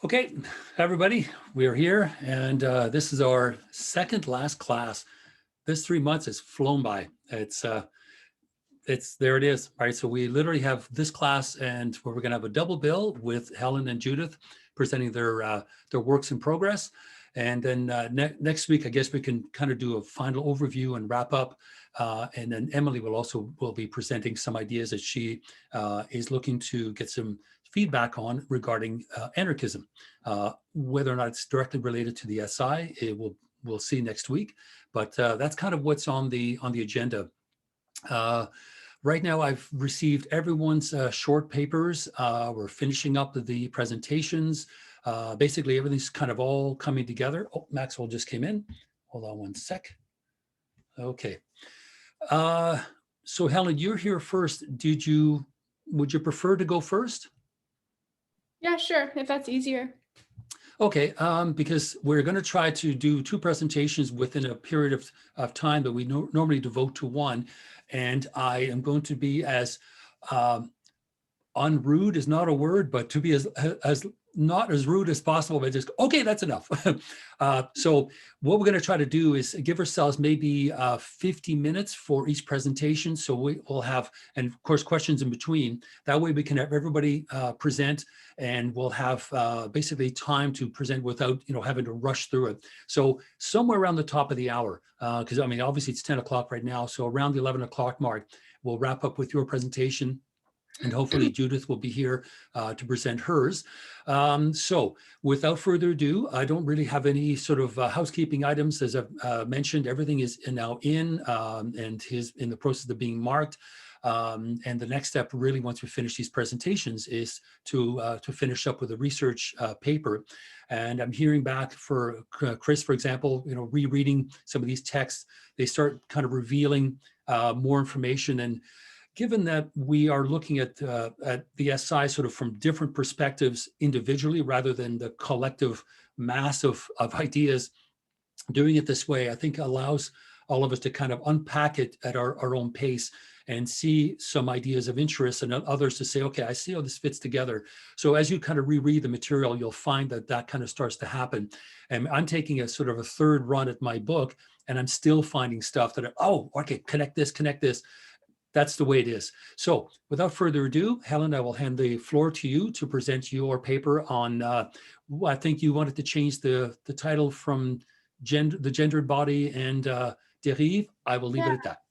Okay, everybody, we are here, and this is our second last class. This 3 months has flown by. It's there it is, right? So we literally have this class, and where we're going to have a double bill with Helen and Judith presenting their works in progress, and then next week, I guess we can kind of do a final overview and wrap up, and then Emily will be presenting some ideas that she is looking to get some feedback on regarding anarchism. Whether or not it's directly related to the SI, we'll see next week, but that's kind of what's on the agenda. Right now, I've received everyone's short papers. We're finishing up the presentations. Basically, everything's kind of all coming together. Oh, Maxwell just came in. Hold on one sec. Okay. So Helen, you're here first. Would you prefer to go first? Yeah, sure, if that's easier. Okay, because we're going to try to do two presentations within a period of time that we normally devote to one. And I am going to be as unrude is not a word, but to be as not as rude as possible, but just, okay, that's enough. So what we're going to try to do is give ourselves maybe 50 minutes for each presentation. So we'll have, and of course, questions in between. That way we can have everybody present, and we'll have basically time to present without having to rush through it. So somewhere around the top of the hour, because I mean, obviously it's 10 o'clock right now. So around the 11 o'clock mark, we'll wrap up with your presentation. And hopefully Judith will be here to present hers. So without further ado, I don't really have any sort of housekeeping items. As I've mentioned, everything is now in and is in the process of being marked. And the next step really, once we finish these presentations, is to finish up with a research paper. And I'm hearing back for Chris, for example, rereading some of these texts, they start kind of revealing more information. And given that we are looking at the SI sort of from different perspectives individually, rather than the collective mass of ideas, doing it this way, I think allows all of us to kind of unpack it at our own pace and see some ideas of interest, and others to say, okay, I see how this fits together. So as you kind of reread the material, you'll find that kind of starts to happen. And I'm taking a sort of a third run at my book, and I'm still finding stuff that, oh, okay, connect this. That's the way it is. So without further ado, Helen, I will hand the floor to you to present your paper on, I think you wanted to change the title from the gendered body and dérive. I will leave it at that.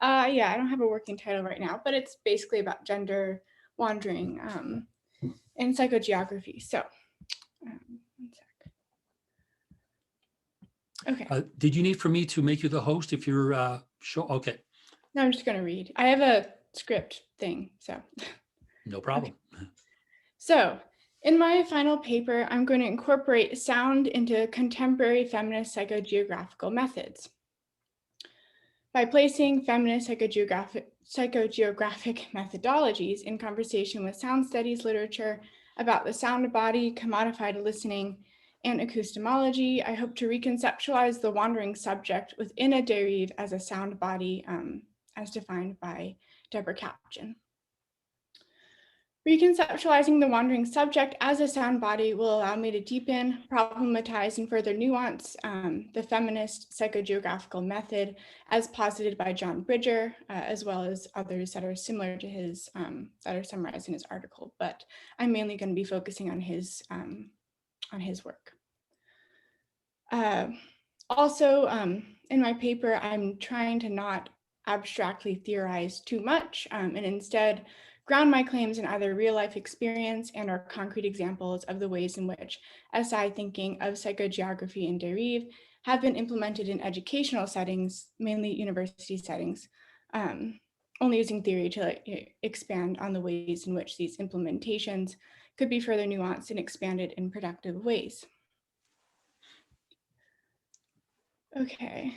Yeah, I don't have a working title right now, but it's basically about gender wandering in psychogeography. So, one sec. Okay. Did you need for me to make you the host if you're sure? Okay. No, I'm just going to read. I have a script thing, so. No problem. Okay. So, in my final paper, I'm going to incorporate sound into contemporary feminist psychogeographical methods. By placing feminist psychogeographic methodologies in conversation with sound studies literature about the sound body, commodified listening, and acoustomology, I hope to reconceptualize the wandering subject within a dérive as a sound body, as defined by Deborah Kapjan. Reconceptualizing the wandering subject as a sound body will allow me to deepen, problematize, and further nuance the feminist psychogeographical method as posited by John Bridger, as well as others that are similar to his, that are summarized in his article. But I'm mainly going to be focusing on his work. Also, in my paper, I'm trying to not abstractly theorize too much, and instead ground my claims in either real-life experience and or concrete examples of the ways in which SI thinking of psychogeography and dérive have been implemented in educational settings, mainly university settings, only using theory to expand on the ways in which these implementations could be further nuanced and expanded in productive ways. Okay,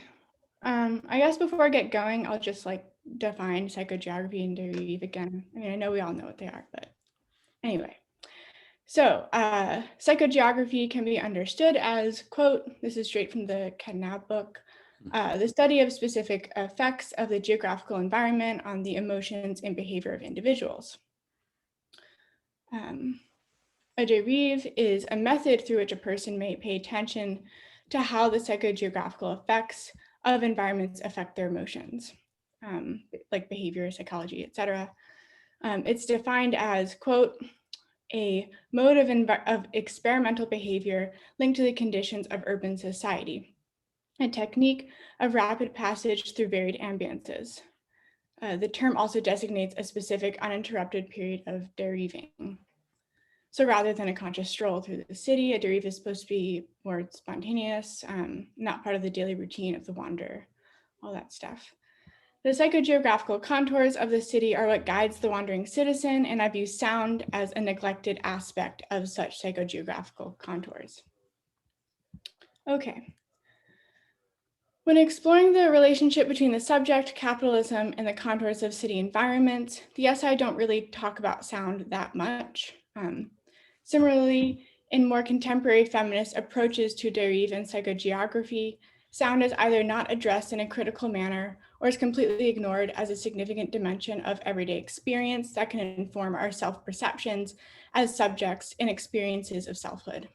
I guess before I get going, I'll just define psychogeography and dérive again. I mean, I know we all know what they are, but anyway. So psychogeography can be understood as, quote, this is straight from the Cadnab book, the study of specific effects of the geographical environment on the emotions and behavior of individuals. A derive is a method through which a person may pay attention to how the psychogeographical effects of environments affect their emotions, like behavior, psychology, etc. It's defined as, quote, a mode of experimental behavior linked to the conditions of urban society, a technique of rapid passage through varied ambiances. The term also designates a specific uninterrupted period of deriving. So rather than a conscious stroll through the city, a derive is supposed to be more spontaneous, not part of the daily routine of the wanderer, all that stuff. The psychogeographical contours of the city are what guides the wandering citizen, and I view sound as a neglected aspect of such psychogeographical contours. Okay. When exploring the relationship between the subject, capitalism, and the contours of city environments, the SI don't really talk about sound that much. Similarly, in more contemporary feminist approaches to derive and psychogeography, sound is either not addressed in a critical manner or is completely ignored as a significant dimension of everyday experience that can inform our self-perceptions as subjects in experiences of selfhood.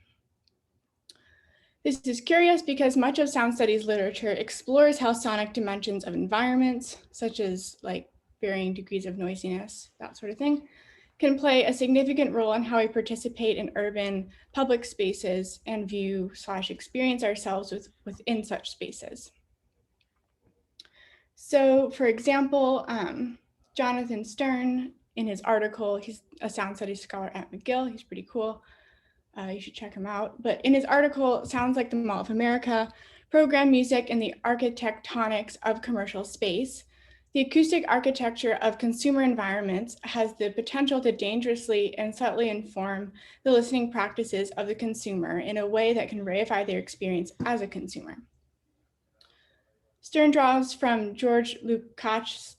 This is curious because much of sound studies literature explores how sonic dimensions of environments, such as like varying degrees of noisiness, that sort of thing, can play a significant role in how we participate in urban public spaces and view/experience ourselves within such spaces. So for example, Jonathan Stern, in his article, he's a sound studies scholar at McGill, he's pretty cool. You should check him out. But in his article, Sounds Like the Mall of America, Program Music and the Architectonics of Commercial Space, the acoustic architecture of consumer environments has the potential to dangerously and subtly inform the listening practices of the consumer in a way that can reify their experience as a consumer. Stern draws from George Lukács'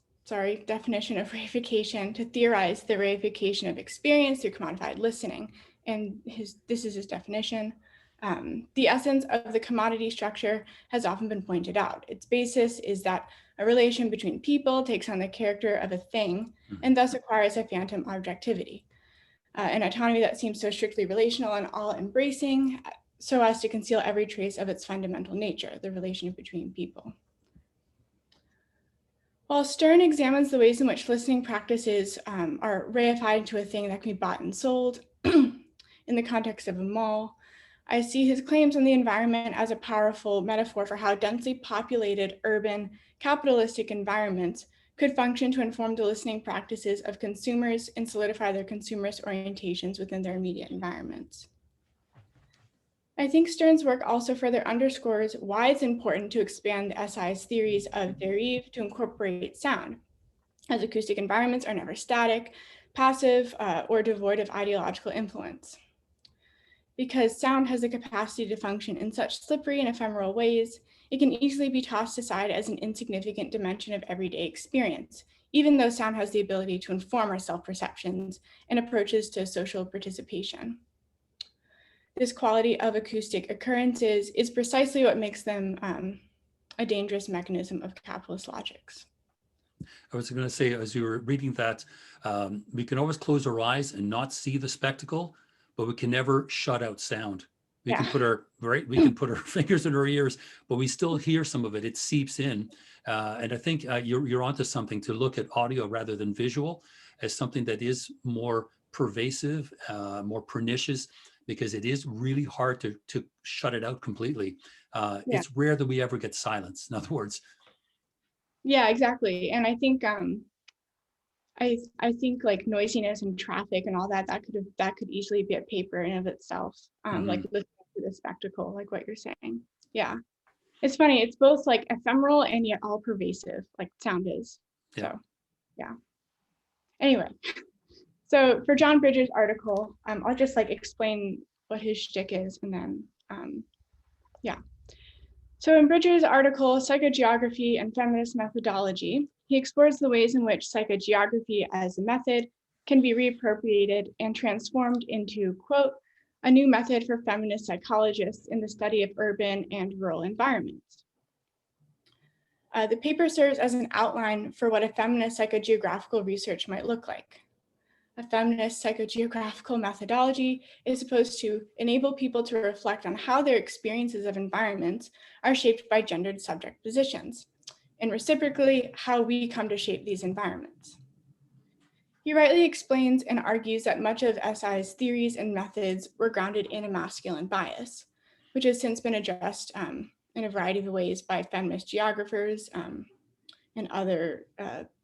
definition of reification to theorize the reification of experience through commodified listening. And this is his definition. The essence of the commodity structure has often been pointed out. Its basis is that a relation between people takes on the character of a thing and thus acquires a phantom objectivity, an autonomy that seems so strictly relational and all-embracing so as to conceal every trace of its fundamental nature, the relation between people. While Stern examines the ways in which listening practices are reified into a thing that can be bought and sold in the context of a mall, I see his claims on the environment as a powerful metaphor for how densely populated urban capitalistic environments could function to inform the listening practices of consumers and solidify their consumerist orientations within their immediate environments. I think Stern's work also further underscores why it's important to expand the SI's theories of derive to incorporate sound, as acoustic environments are never static, passive, or devoid of ideological influence. Because sound has the capacity to function in such slippery and ephemeral ways, it can easily be tossed aside as an insignificant dimension of everyday experience, even though sound has the ability to inform our self-perceptions and approaches to social participation. This quality of acoustic occurrences is precisely what makes them a dangerous mechanism of capitalist logics. I was going to say, as you were reading that, we can always close our eyes and not see the spectacle, but we can never shut out sound. We can put our fingers in our ears, but we still hear some of it. It seeps in, and I think you're onto something, to look at audio rather than visual as something that is more pervasive, more pernicious, because it is really hard to shut it out completely. It's rare that we ever get silence, in other words. Yeah, exactly. And I think I think like noisiness and traffic and all that could easily be a paper in of itself. Like listening to the spectacle, like what you're saying. Yeah. It's funny, it's both like ephemeral and yet all pervasive, like sound is. Yeah. So yeah. Anyway, so for John Bridges' article, I'll just like explain what his shtick is and then yeah. So in Bridges' article, Psychogeography and Feminist Methodology, he explores the ways in which psychogeography as a method can be reappropriated and transformed into, quote, a new method for feminist psychologists in the study of urban and rural environments. The paper serves as an outline for what a feminist psychogeographical research might look like. A feminist psychogeographical methodology is supposed to enable people to reflect on how their experiences of environments are shaped by gendered subject positions, and reciprocally, how we come to shape these environments. He rightly explains and argues that much of SI's theories and methods were grounded in a masculine bias, which has since been addressed in a variety of ways by feminist geographers and other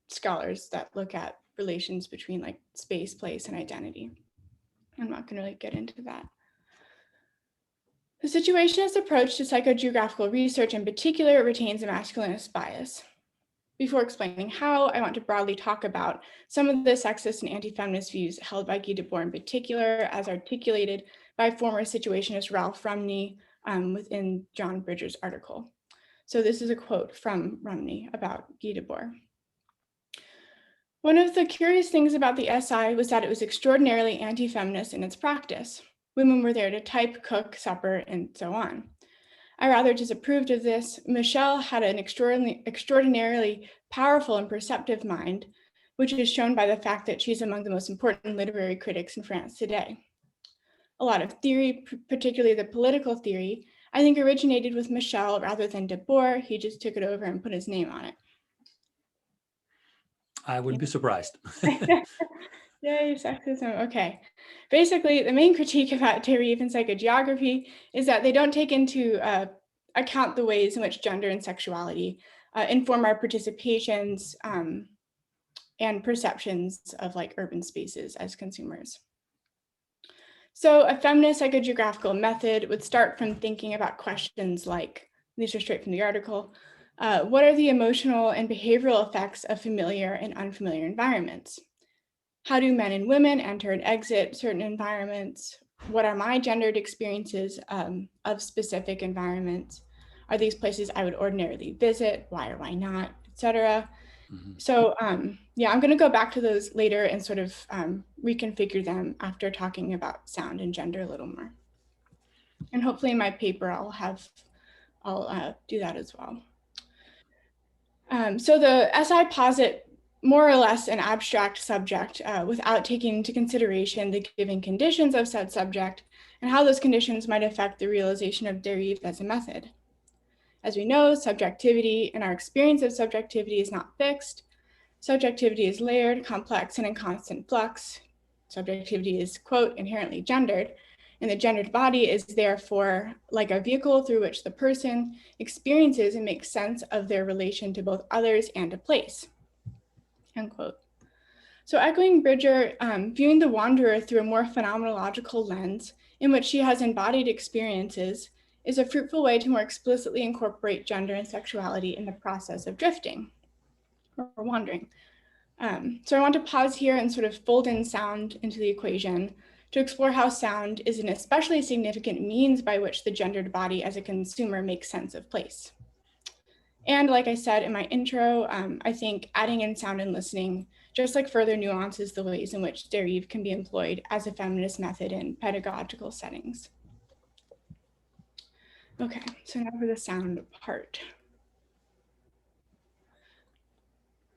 scholars that look at relations between like space, place, and identity. I'm not going to really get into that. The situationist approach to psychogeographical research in particular retains a masculinist bias. Before explaining how, I want to broadly talk about some of the sexist and anti-feminist views held by Guy Debord in particular, as articulated by former situationist Ralph Rumney within John Bridger's article. So this is a quote from Rumney about Guy Debord. One of the curious things about the SI was that it was extraordinarily anti-feminist in its practice. Women were there to type, cook, supper, and so on. I rather disapproved of this. Michelle had an extraordinarily powerful and perceptive mind, which is shown by the fact that she's among the most important literary critics in France today. A lot of theory, particularly the political theory, I think originated with Michelle rather than Debord. He just took it over and put his name on it. I wouldn't be surprised. Yay, sexism. Okay. Basically, the main critique about Derive and psychogeography is that they don't take into account the ways in which gender and sexuality inform our participations and perceptions of like urban spaces as consumers. So a feminist psychogeographical method would start from thinking about questions like, these are straight from the article, what are the emotional and behavioral effects of familiar and unfamiliar environments? How do men and women enter and exit certain environments? What are my gendered experiences of specific environments? Are these places I would ordinarily visit? Why or why not, etc. Mm-hmm. So yeah, I'm gonna go back to those later and sort of reconfigure them after talking about sound and gender a little more. And hopefully in my paper, I'll do that as well. So the SI posit more or less an abstract subject without taking into consideration the given conditions of said subject and how those conditions might affect the realization of Derive as a method. As we know, subjectivity and our experience of subjectivity is not fixed. Subjectivity is layered, complex, and in constant flux. Subjectivity is, quote, inherently gendered, and the gendered body is therefore like a vehicle through which the person experiences and makes sense of their relation to both others and a place. End quote. So echoing Bridger, viewing the wanderer through a more phenomenological lens in which she has embodied experiences is a fruitful way to more explicitly incorporate gender and sexuality in the process of drifting or wandering. So I want to pause here and sort of fold in sound into the equation to explore how sound is an especially significant means by which the gendered body as a consumer makes sense of place. And like I said in my intro, I think adding in sound and listening just like further nuances the ways in which Derive can be employed as a feminist method in pedagogical settings. Okay, so now for the sound part.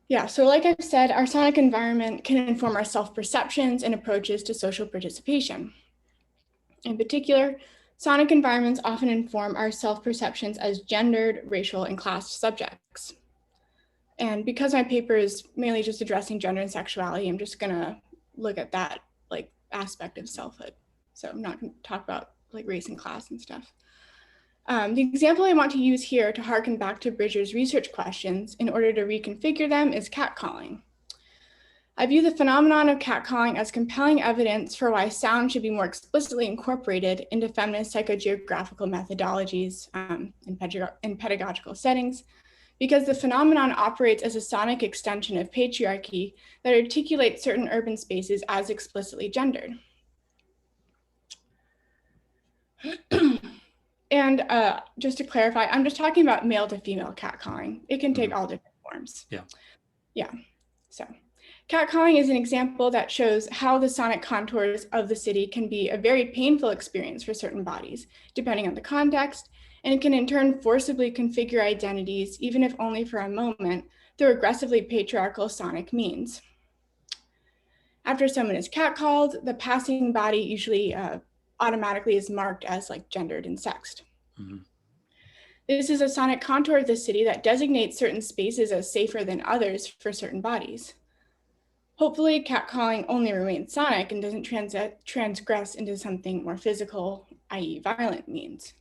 Yeah, so like I've said, our sonic environment can inform our self-perceptions and approaches to social participation. In particular, sonic environments often inform our self-perceptions as gendered, racial, and classed subjects. And because my paper is mainly just addressing gender and sexuality, I'm just gonna look at that like aspect of selfhood. So I'm not gonna talk about like race and class and stuff. The example I want to use here to harken back to Bridger's research questions in order to reconfigure them is catcalling. I view the phenomenon of catcalling as compelling evidence for why sound should be more explicitly incorporated into feminist psychogeographical methodologies in pedagogical settings, because the phenomenon operates as a sonic extension of patriarchy that articulates certain urban spaces as explicitly gendered. And just to clarify, I'm just talking about male to female catcalling. It can take all different forms. Yeah. So catcalling is an example that shows how the sonic contours of the city can be a very painful experience for certain bodies, depending on the context, and it can in turn forcibly configure identities, even if only for a moment, through aggressively patriarchal sonic means. After someone is catcalled, the passing body usually automatically is marked as like gendered and sexed. Mhm. This is a sonic contour of the city that designates certain spaces as safer than others for certain bodies. Hopefully, catcalling only remains sonic and doesn't transgress into something more physical, i.e. violent means.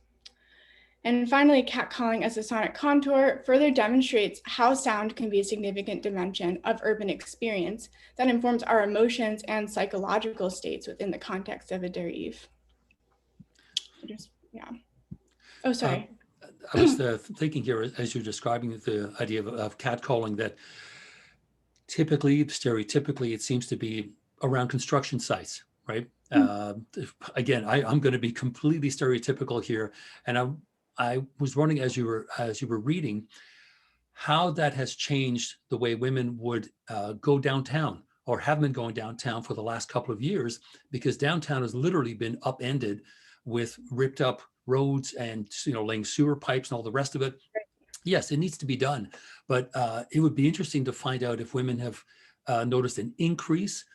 And finally, catcalling as a sonic contour further demonstrates how sound can be a significant dimension of urban experience that informs our emotions and psychological states within the context of a derive. Yeah. Oh, sorry. I was thinking here as you're describing the idea of catcalling that typically, stereotypically, it seems to be around construction sites, right? Again, I'm going to be completely stereotypical here, and I was wondering as you were reading how that has changed the way women would go downtown or have been going downtown for the last couple of years, because downtown has literally been upended with ripped up roads and laying sewer pipes and all the rest of it. Yes, it needs to be done, but it would be interesting to find out if women have noticed an increase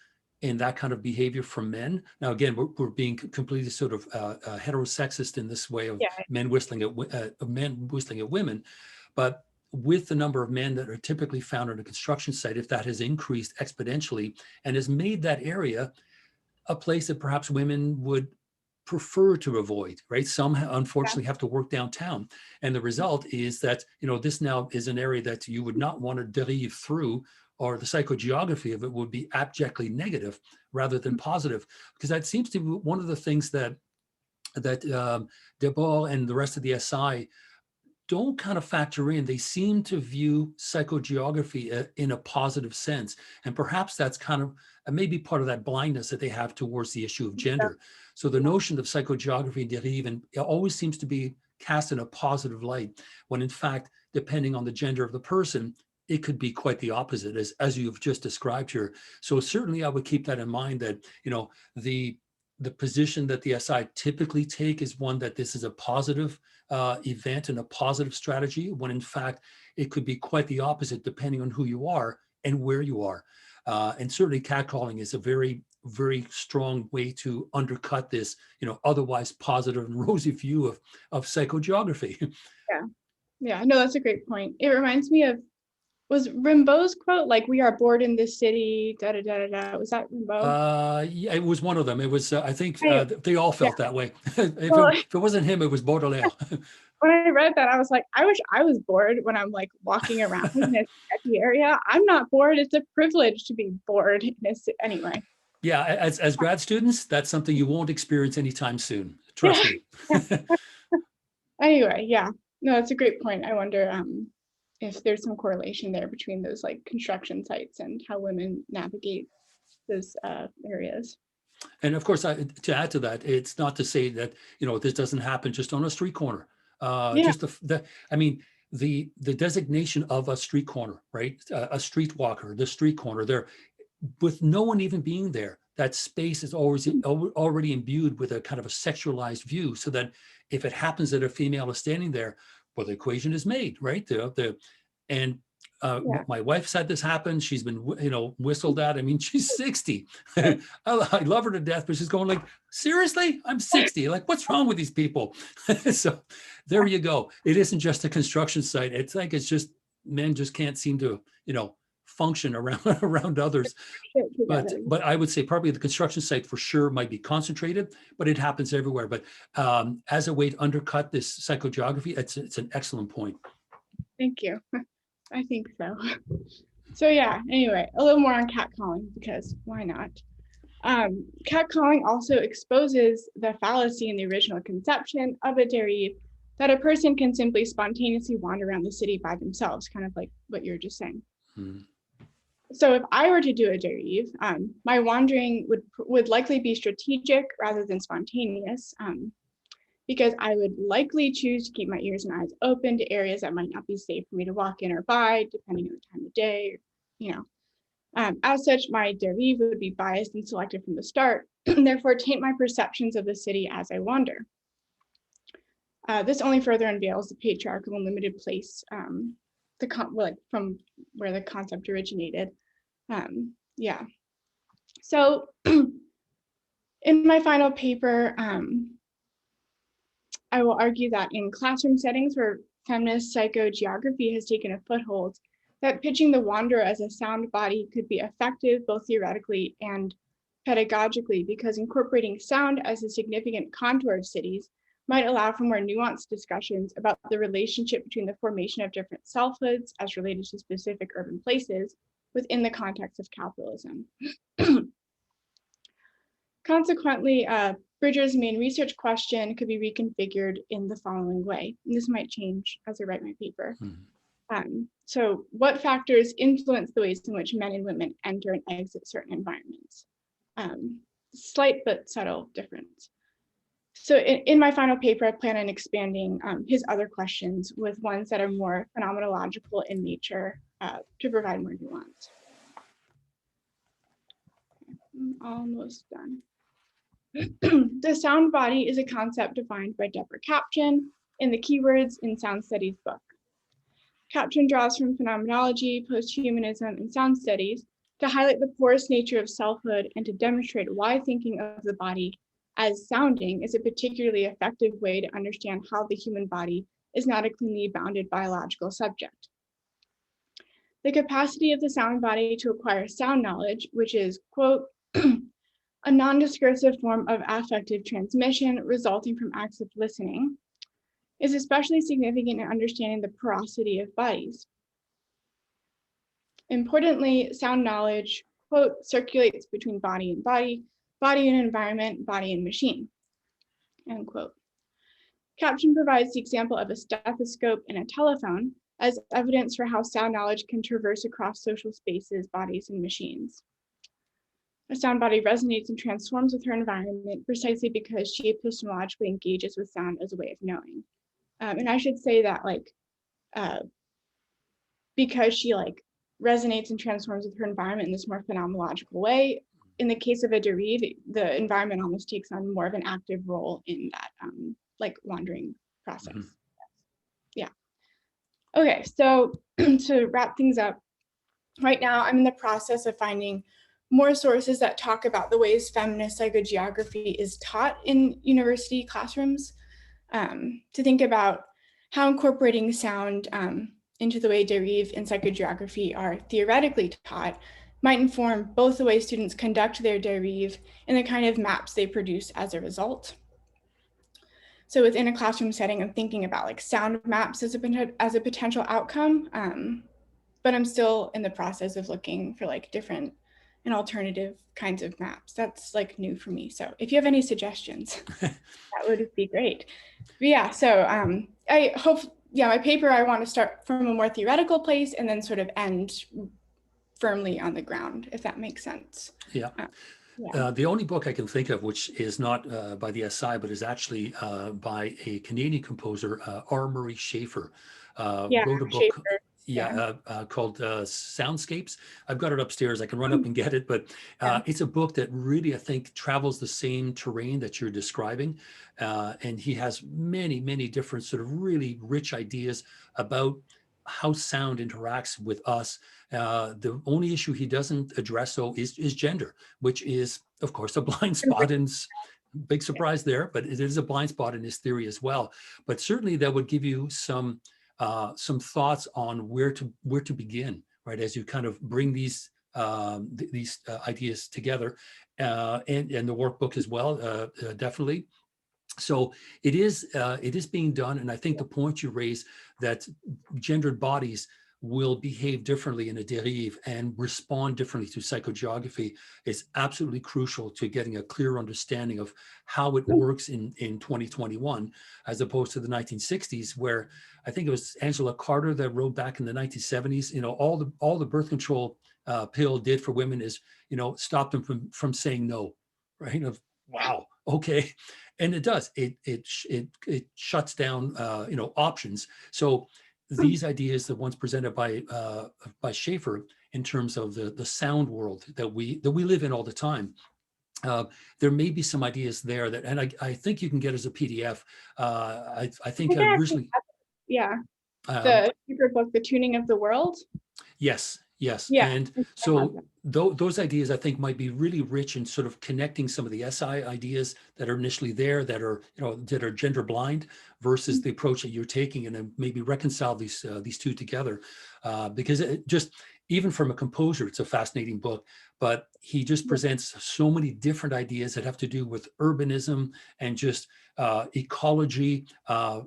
in that kind of behavior from men. Now, again, we're being completely sort of heterosexist in this way of Yeah. men whistling at women, but with the number of men that are typically found on a construction site, if that has increased exponentially and has made that area a place that perhaps women would prefer to avoid, right? Some unfortunately have to work downtown. And the result is that, this now is an area that you would not want to derive through, or the psychogeography of it would be abjectly negative rather than positive. Because that seems to be one of the things that Debord and the rest of the SI don't kind of factor in. They seem to view psychogeography in a positive sense. And perhaps that's kind of maybe part of that blindness that they have towards the issue of gender. So the notion of psychogeography and derive always seems to be cast in a positive light, when in fact, depending on the gender of the person, it could be quite the opposite, as you've just described here. So certainly I would keep that in mind, that, the position that the SI typically take is one that this is a positive event and a positive strategy, when in fact it could be quite the opposite depending on who you are and where you are. And certainly catcalling is a very, very strong way to undercut this, otherwise positive and rosy view of psychogeography. Yeah. Yeah, no, that's a great point. It reminds me of, was Rimbaud's quote, like, "We are bored in this city, da da da da da." Was that Rimbaud? Yeah, it was one of them. It was, I think I, they all yeah. felt that way. Well, If it wasn't him, it was Baudelaire. when I read that, I was like, I wish I was bored when I'm like walking around in a sketchy area. I'm not bored. It's a privilege to be bored in a anyway. Yeah, as grad students, that's something you won't experience anytime soon. Trust Yeah. me. Anyway, yeah. No, that's a great point. I wonder if there's some correlation there between those like construction sites and how women navigate those areas. And of course, to add to that, it's not to say that, this doesn't happen just on a street corner. Yeah. Just the designation of a street corner, right? A streetwalker, the street corner there, with no one even being there, that space is always already imbued with a kind of a sexualized view, so that if it happens that a female is standing there, well, the equation is made, right? And Yeah. my wife's had this happen. She's been, whistled at. I mean, she's 60. I love her to death, but she's going like, seriously, I'm 60. Like, what's wrong with these people? So there you go. It isn't just a construction site. It's like, it's just men just can't seem to, function around others. But I would say probably the construction site for sure might be concentrated, but it happens everywhere. But as a way to undercut this psychogeography, it's an excellent point. Thank you. I think so. So yeah, anyway, a little more on catcalling, because why not? Catcalling also exposes the fallacy in the original conception of a derive, that a person can simply spontaneously wander around the city by themselves, kind of like what you're just saying. Mm. So if I were to do a derive, my wandering would likely be strategic rather than spontaneous, because I would likely choose to keep my ears and eyes open to areas that might not be safe for me to walk in or by, depending on the time of day, As such, my derive would be biased and selective from the start, and therefore taint my perceptions of the city as I wander. This only further unveils the patriarchal and limited place, from where the concept originated. So in my final paper, I will argue that in classroom settings where feminist psychogeography has taken a foothold, that pitching the wanderer as a sound body could be effective both theoretically and pedagogically, because incorporating sound as a significant contour of cities might allow for more nuanced discussions about the relationship between the formation of different selfhoods as related to specific urban places within the context of capitalism. Consequently, Bridger's main research question could be reconfigured in the following way. And this might change as I write my paper. So what factors influence the ways in which men and women enter and exit certain environments? Slight but subtle difference. So in my final paper, I plan on expanding his other questions with ones that are more phenomenological in nature to provide more nuance. I'm almost done. The sound body is a concept defined by Deborah Kapchin in the Keywords in Sound Studies book. Kapchin draws from phenomenology, posthumanism, and sound studies to highlight the porous nature of selfhood and to demonstrate why thinking of the body as sounding is a particularly effective way to understand how the human body is not a cleanly bounded biological subject. The capacity of the sound body to acquire sound knowledge, which is, quote, a non-discursive form of affective transmission resulting from acts of listening, is especially significant in understanding the porosity of bodies. Importantly, sound knowledge, quote, circulates between body and body, body and environment, body and machine, end quote. Kapchin provides the example of a stethoscope and a telephone as evidence for how sound knowledge can traverse across social spaces, bodies, and machines. A sound body resonates and transforms with her environment precisely because she epistemologically engages with sound as a way of knowing. And I should say that because she resonates and transforms with her environment in this more phenomenological way, in the case of a derive, the environment almost takes on more of an active role in that wandering process. Mm-hmm. Yeah. Okay, so to wrap things up, right now I'm in the process of finding more sources that talk about the ways feminist psychogeography is taught in university classrooms, to think about how incorporating sound into the way derive and psychogeography are theoretically taught might inform both the way students conduct their derive and the kind of maps they produce as a result. So within a classroom setting, I'm thinking about sound maps as a potential outcome, but I'm still in the process of looking for different and alternative kinds of maps. That's new for me. So if you have any suggestions, that would be great. But yeah, so I hope, my paper, I want to start from a more theoretical place and then sort of end firmly on the ground, if that makes sense. Yeah. The only book I can think of, which is not by the SI, but is actually by a Canadian composer, R. Murray Schafer, wrote a book. Schafer. Called Soundscapes. I've got it upstairs. I can run up and get it, but it's a book that really, I think, travels the same terrain that you're describing. And he has many, many different sort of really rich ideas about how sound interacts with us. The only issue he doesn't address, though, is gender, which is, of course, a blind spot, and big surprise there, but it is a blind spot in his theory as well. But certainly that would give you some thoughts on where to begin, right? As you kind of bring these ideas together, and the workbook as well, definitely. So it is being done, and I think the point you raise that gendered bodies will behave differently in a derive and respond differently to psychogeography is absolutely crucial to getting a clear understanding of how it works in 2021, as opposed to the 1960s, where I think it was Angela Carter that wrote back in the 1970s, all the birth control pill did for women is, stop them from saying no, right? Wow, okay. And it does, it shuts down, options. So these ideas, the ones presented by Schafer, in terms of the sound world that we live in all the time, there may be some ideas there that, and I think you can get as a PDF. I think I originally, the Schafer book, The Tuning of the World. Yes, Yes. Yeah. And I have so that. those ideas, I think, might be really rich in sort of connecting some of the SI ideas that are initially there, that are, that are gender blind, versus the approach that you're taking, and then maybe reconcile these two together. Because it just, even from a composer, it's a fascinating book, but he just Yeah. presents so many different ideas that have to do with urbanism and just ecology,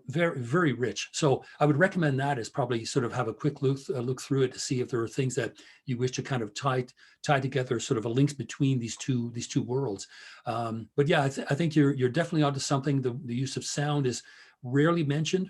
very, very rich. So I would recommend that, as probably sort of have a quick look through it to see if there are things that you wish to kind of tie together, sort of a links between these two worlds. But yeah, I think you're definitely onto something. The use of sound is rarely mentioned.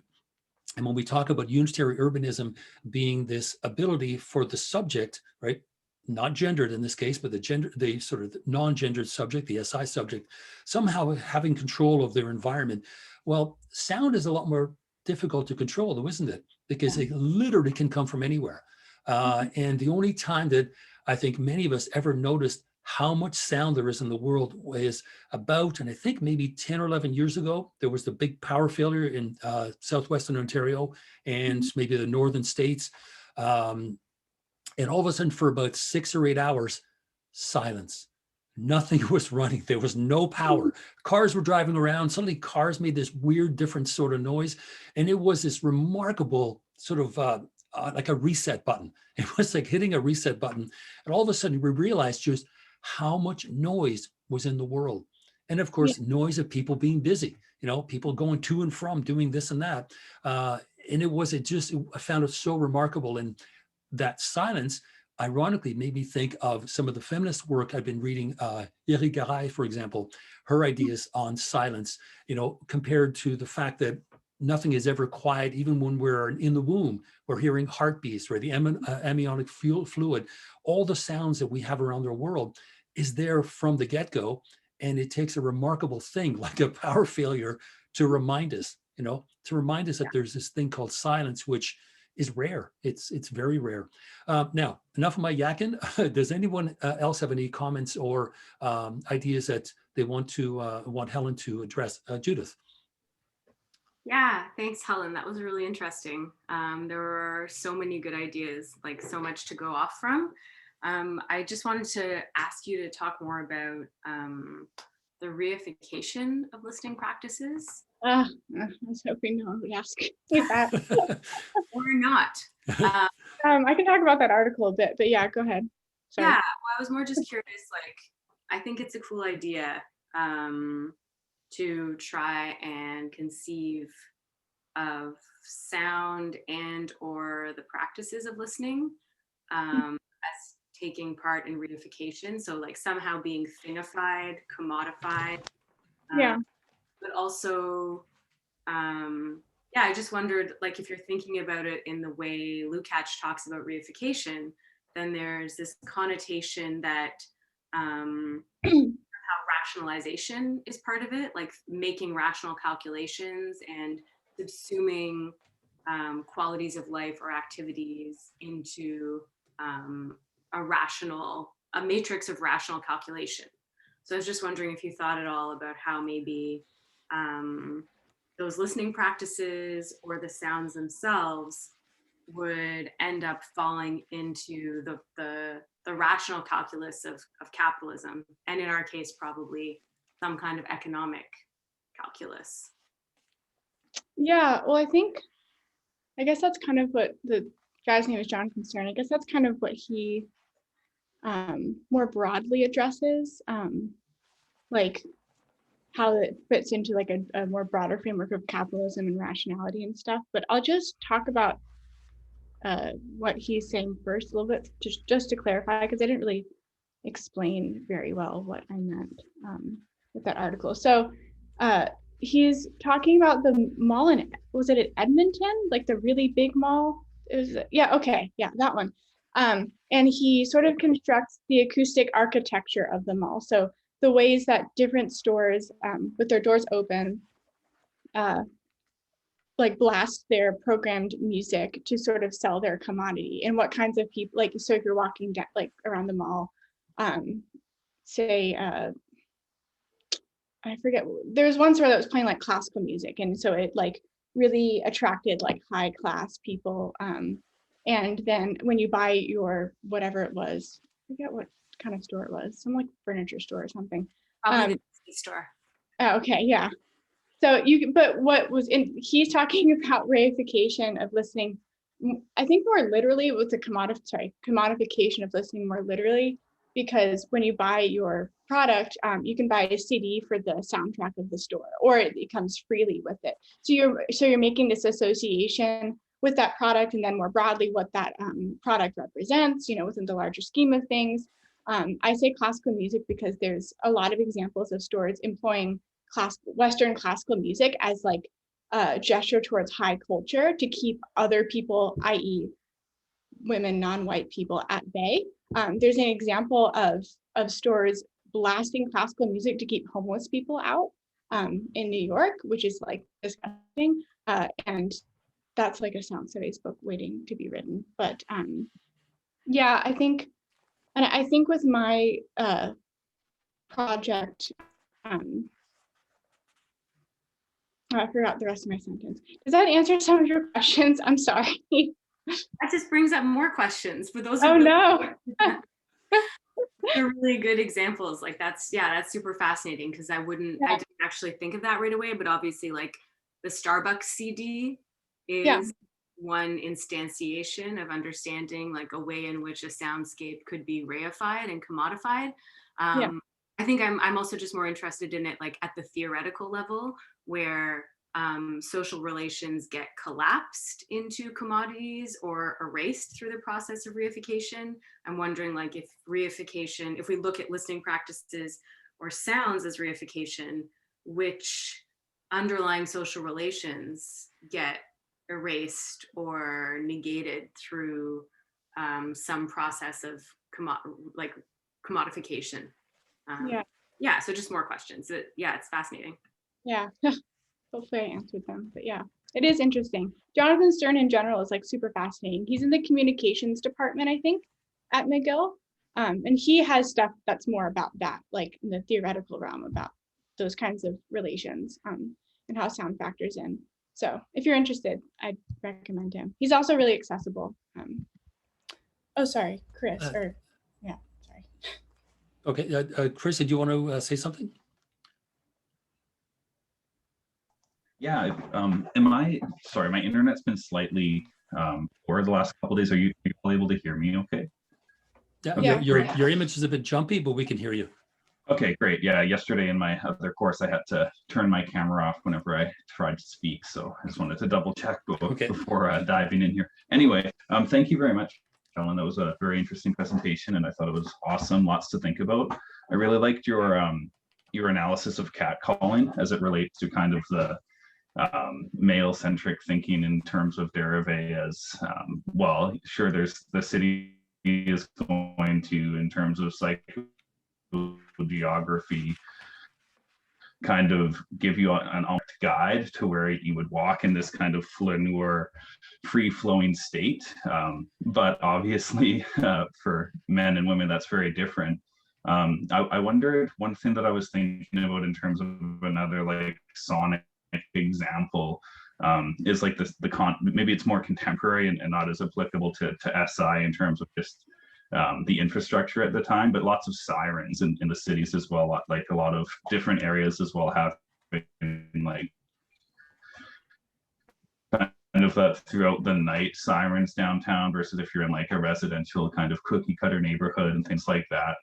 And when we talk about unitary urbanism being this ability for the subject, right, not gendered in this case, but the sort of non-gendered subject, the SI subject, somehow having control of their environment. Well, sound is a lot more difficult to control, though, isn't it? Because it literally can come from anywhere. And the only time that I think many of us ever noticed how much sound there is in the world is about, and I think maybe 10 or 11 years ago, there was the big power failure in southwestern Ontario and Mhm. maybe the northern states. Um, and all of a sudden, for about 6 or 8 hours, silence. Nothing was running. There was no power. Cars were driving around. Suddenly, cars made this weird, different sort of noise. And it was this remarkable sort of like a reset button. It was like hitting a reset button. And all of a sudden, we realized just how much noise was in the world. And of Yeah. course, noise of people being busy, people going to and from doing this and that. And I found it so remarkable. And that silence, ironically, made me think of some of the feminist work I've been reading. Iri Garay, for example, her ideas on silence, compared to the fact that nothing is ever quiet, even when we're in the womb, we're hearing heartbeats, right? The amniotic fluid, all the sounds that we have around the world is there from the get-go. And it takes a remarkable thing like a power failure to remind us, that there's this thing called silence, which is rare. It's very rare. Now, enough of my yakking. Does anyone else have any comments or ideas that they want Helen to address? Judith. Yeah, thanks, Helen. That was really interesting. There were so many good ideas, like so much to go off from. I just wanted to ask you to talk more about the reification of listening practices. I was hoping no one would ask me that. Or not. Uh, I can talk about that article a bit, but yeah, go ahead. Sorry. yeah, well, I was more just curious, like, I think it's a cool idea to try and conceive of sound and or the practices of listening as taking part in reification. So like somehow being thinified, commodified, Yeah. but also, yeah, I just wondered, like, if you're thinking about it in the way Lukács talks about reification, then there's this connotation that how rationalization is part of it, like making rational calculations and subsuming qualities of life or activities into a matrix of rational calculation. So I was just wondering if you thought at all about how maybe those listening practices or the sounds themselves would end up falling into the rational calculus of capitalism, and in our case, probably some kind of economic calculus. Yeah. Well, I guess that's kind of what the guy's name is John Concern. I guess that's kind of what he more broadly addresses, like how it fits into like a more broader framework of capitalism and rationality and stuff. But I'll just talk about what he's saying first a little bit, just to clarify, because I didn't really explain very well what I meant with that article. So he's talking about the mall in, was it at Edmonton, like the really big mall? It was, yeah, okay, yeah, that one. And he sort of constructs the acoustic architecture of the mall. So the ways that different stores with their doors open, like blast their programmed music to sort of sell their commodity, and what kinds of people, like, so if you're walking down like around the mall, say I forget, there was one store that was playing like classical music, and so it like really attracted like high class people And then when you buy your, whatever it was, I forget what kind of store it was, some like furniture store or something. Probably the Disney store. Oh, okay, yeah. So but what was he's talking about reification of listening, I think more literally with the commodification of listening more literally, because when you buy your product, you can buy a CD for the soundtrack of the store, or it comes freely with it. So you're making this association with that product, and then more broadly what that product represents, within the larger scheme of things. I say classical music because there's a lot of examples of stores employing Western classical music as like a gesture towards high culture to keep other people, i.e. women, non-white people, at bay. There's an example of stores blasting classical music to keep homeless people out in New York, which is like disgusting. And that's like a sound studies book waiting to be written. But yeah, I think with my project, I forgot the rest of my sentence. Does that answer some of your questions? I'm sorry. That just brings up more questions. But those are Oh really, no. they're really good examples. Like that's super fascinating, because I didn't actually think of that right away. But obviously, like the Starbucks CD is one instantiation of understanding like a way in which a soundscape could be reified and commodified. I think I'm also just more interested in it like at the theoretical level, where social relations get collapsed into commodities or erased through the process of reification. I'm wondering like if reification, if we look at listening practices or sounds as reification, which underlying social relations get erased or negated through some process of commodification. So just more questions. It's fascinating. Hopefully I answered them, but yeah, it is interesting. Jonathan Stern in general is like super fascinating. He's in the communications department, I think, at McGill, and he has stuff that's more about that, like in the theoretical realm about those kinds of relations and how sound factors in. So if you're interested, I'd recommend him. He's also really accessible. Sorry, Chris, sorry. Okay, Chris, did you want to say something? Yeah, sorry, my internet's been slightly poor the last couple of days. Are you able to hear me okay? Yeah, your image is a bit jumpy, but we can hear you. Okay, great. Yeah, yesterday in my other course, I had to turn my camera off whenever I tried to speak. So I just wanted to double check before diving in here. Anyway, thank you very much, Ellen. That was a very interesting presentation, and I thought it was awesome. Lots to think about. I really liked your analysis of catcalling as it relates to kind of the male-centric thinking in terms of derivae as well. Sure, there's the city is going to, in terms of psychogeography, kind of give you an guide to where you would walk in this kind of flaneur, free-flowing state. But obviously, for men and women, that's very different. I wondered, one thing that I was thinking about in terms of another like sonic example is like maybe it's more contemporary and not as applicable to SI in terms of just the infrastructure at the time, but lots of sirens in the cities as well, like a lot of different areas as well have like kind of that throughout the night sirens downtown versus if you're in like a residential kind of cookie cutter neighborhood and things like that.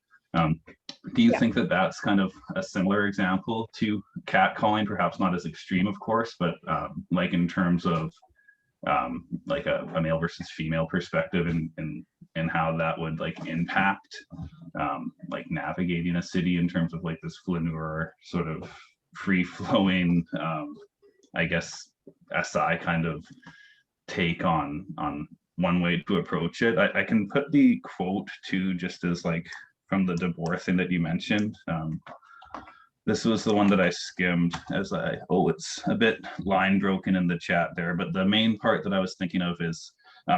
Do you think that that's kind of a similar example to catcalling, perhaps not as extreme, of course, but like in terms of like a male versus female perspective and how that would like impact like navigating a city in terms of like this flaneur sort of free flowing, I guess, SI kind of take on one way to approach it. I can put the quote too, just as like from the De Boer thing that you mentioned. This was the one that I skimmed as it's a bit line broken in the chat there, but the main part that I was thinking of is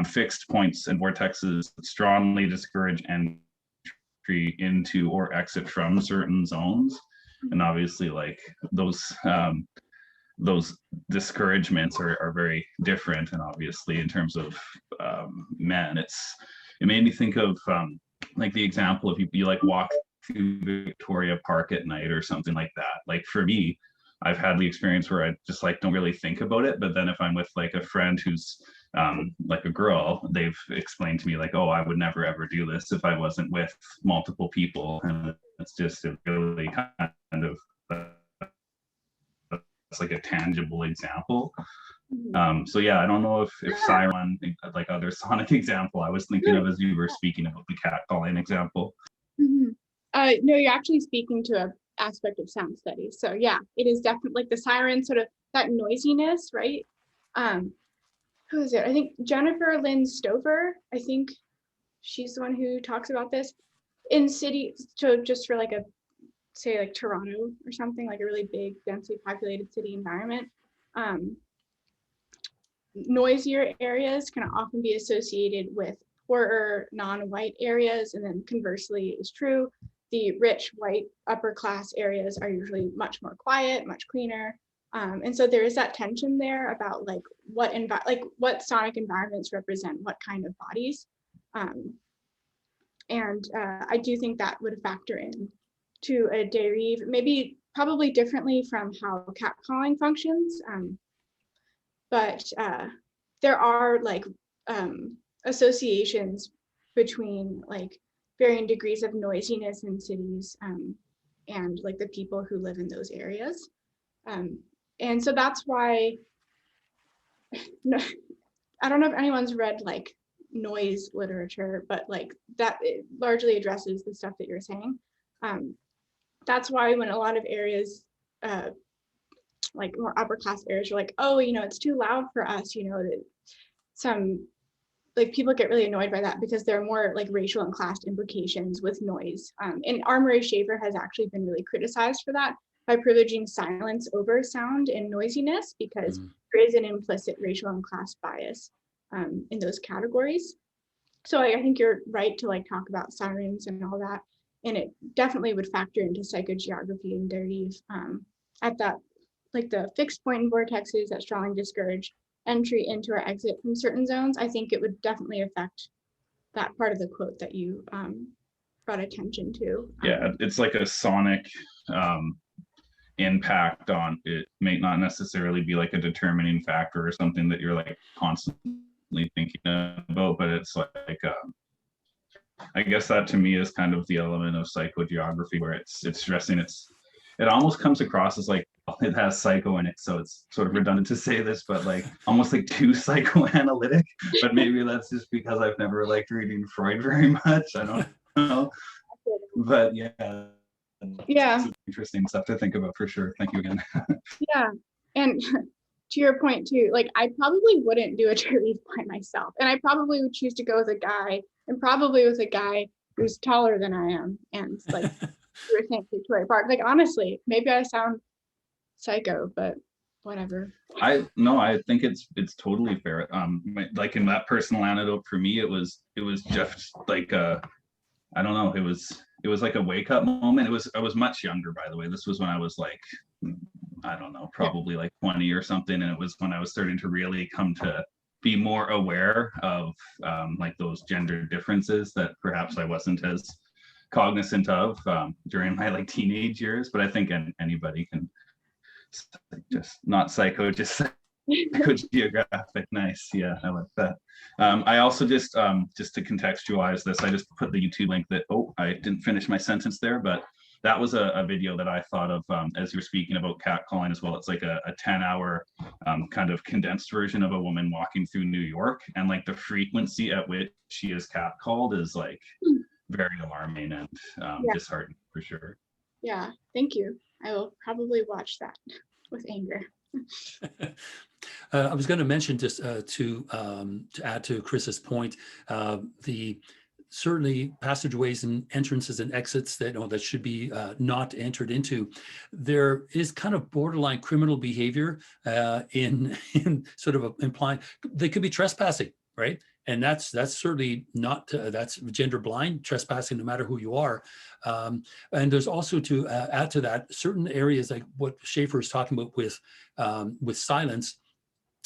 fixed points and vortexes strongly discourage entry into or exit from certain zones. And obviously like those those discouragements are very different. And obviously in terms of men, it made me think of like the example of you like walk through Victoria Park at night or something like that. Like for me, I've had the experience where I just like don't really think about it. But then if I'm with like a friend who's like a girl, they've explained to me like, oh, I would never ever do this if I wasn't with multiple people. And it's just a really kind of it's like a tangible example. So yeah, I don't know if siren, like other sonic example I was thinking of as you were speaking about the cat calling example. No, you're actually speaking to an aspect of sound studies. So yeah, it is definitely like the siren, sort of that noisiness, right? Who is it? I think Jennifer Lynn Stover, I think she's the one who talks about this in cities. So just for like a, say like Toronto or something, like a really big, densely populated city environment, noisier areas can often be associated with poorer non-white areas, and then conversely is true. The rich white upper class areas are usually much more quiet, much cleaner. And so there is that tension there about like what sonic environments represent what kind of bodies. And I do think that would factor in to a derive, maybe probably differently from how catcalling functions. But there are like associations between like varying degrees of noisiness in cities and like the people who live in those areas. And so that's why, I don't know if anyone's read like noise literature, but like that it largely addresses the stuff that you're saying. That's why when a lot of areas, like more upper class areas, are like, oh, you know, it's too loud for us, you know, some like people get really annoyed by that because there are more like racial and class implications with noise. And Armory Schaefer has actually been really criticized for that by privileging silence over sound and noisiness, because there is an implicit racial and class bias in those categories. So I think you're right to like talk about sirens and all that. And it definitely would factor into psychogeography and derive at that, like the fixed point in vortexes that strongly discourage entry into or exit from certain zones. I think it would definitely affect that part of the quote that you brought attention to. Yeah, it's like a sonic impact on it. May not necessarily be like a determining factor or something that you're like constantly thinking about, but it's like I guess that to me is kind of the element of psychogeography where it's stressing it almost comes across as like it has psycho in it, so it's sort of redundant to say this, but like almost like too psychoanalytic. But maybe that's just because I've never liked reading Freud very much. I don't know. But yeah, interesting stuff to think about for sure. Thank you again. Yeah, and to your point too, like I probably wouldn't do a derive by myself, and I probably would choose to go with a guy, and probably with a guy who's taller than I am, and like you were saying Victoria Park. Like honestly, maybe I sound psycho, but whatever. I think it's totally fair. Like in that personal anecdote for me, it was just like I don't know, it was like a wake up moment. I was much younger, by the way. This was when I was like, I don't know, probably like 20 or something, and it was when I was starting to really come to be more aware of like those gender differences that perhaps I wasn't as cognizant of during my like teenage years. But I think anybody can, just not psycho, just psychogeographic. Nice. Yeah, I like that. I also just to contextualize this, I just put the YouTube link that, I didn't finish my sentence there, but that was a video that I thought of as you were speaking about catcalling as well. It's like a 10-hour kind of condensed version of a woman walking through New York, and like the frequency at which she is catcalled is like very alarming and disheartening for sure. Yeah, thank you. I will probably watch that with anger. I was going to mention just to add to Chris's point, the certainly passageways and entrances and exits that should be not entered into. There is kind of borderline criminal behavior in sort of implying they could be trespassing, right? And that's certainly not, that's gender blind trespassing, no matter who you are. And there's also, to add to that, certain areas like what Schaefer is talking about with silence.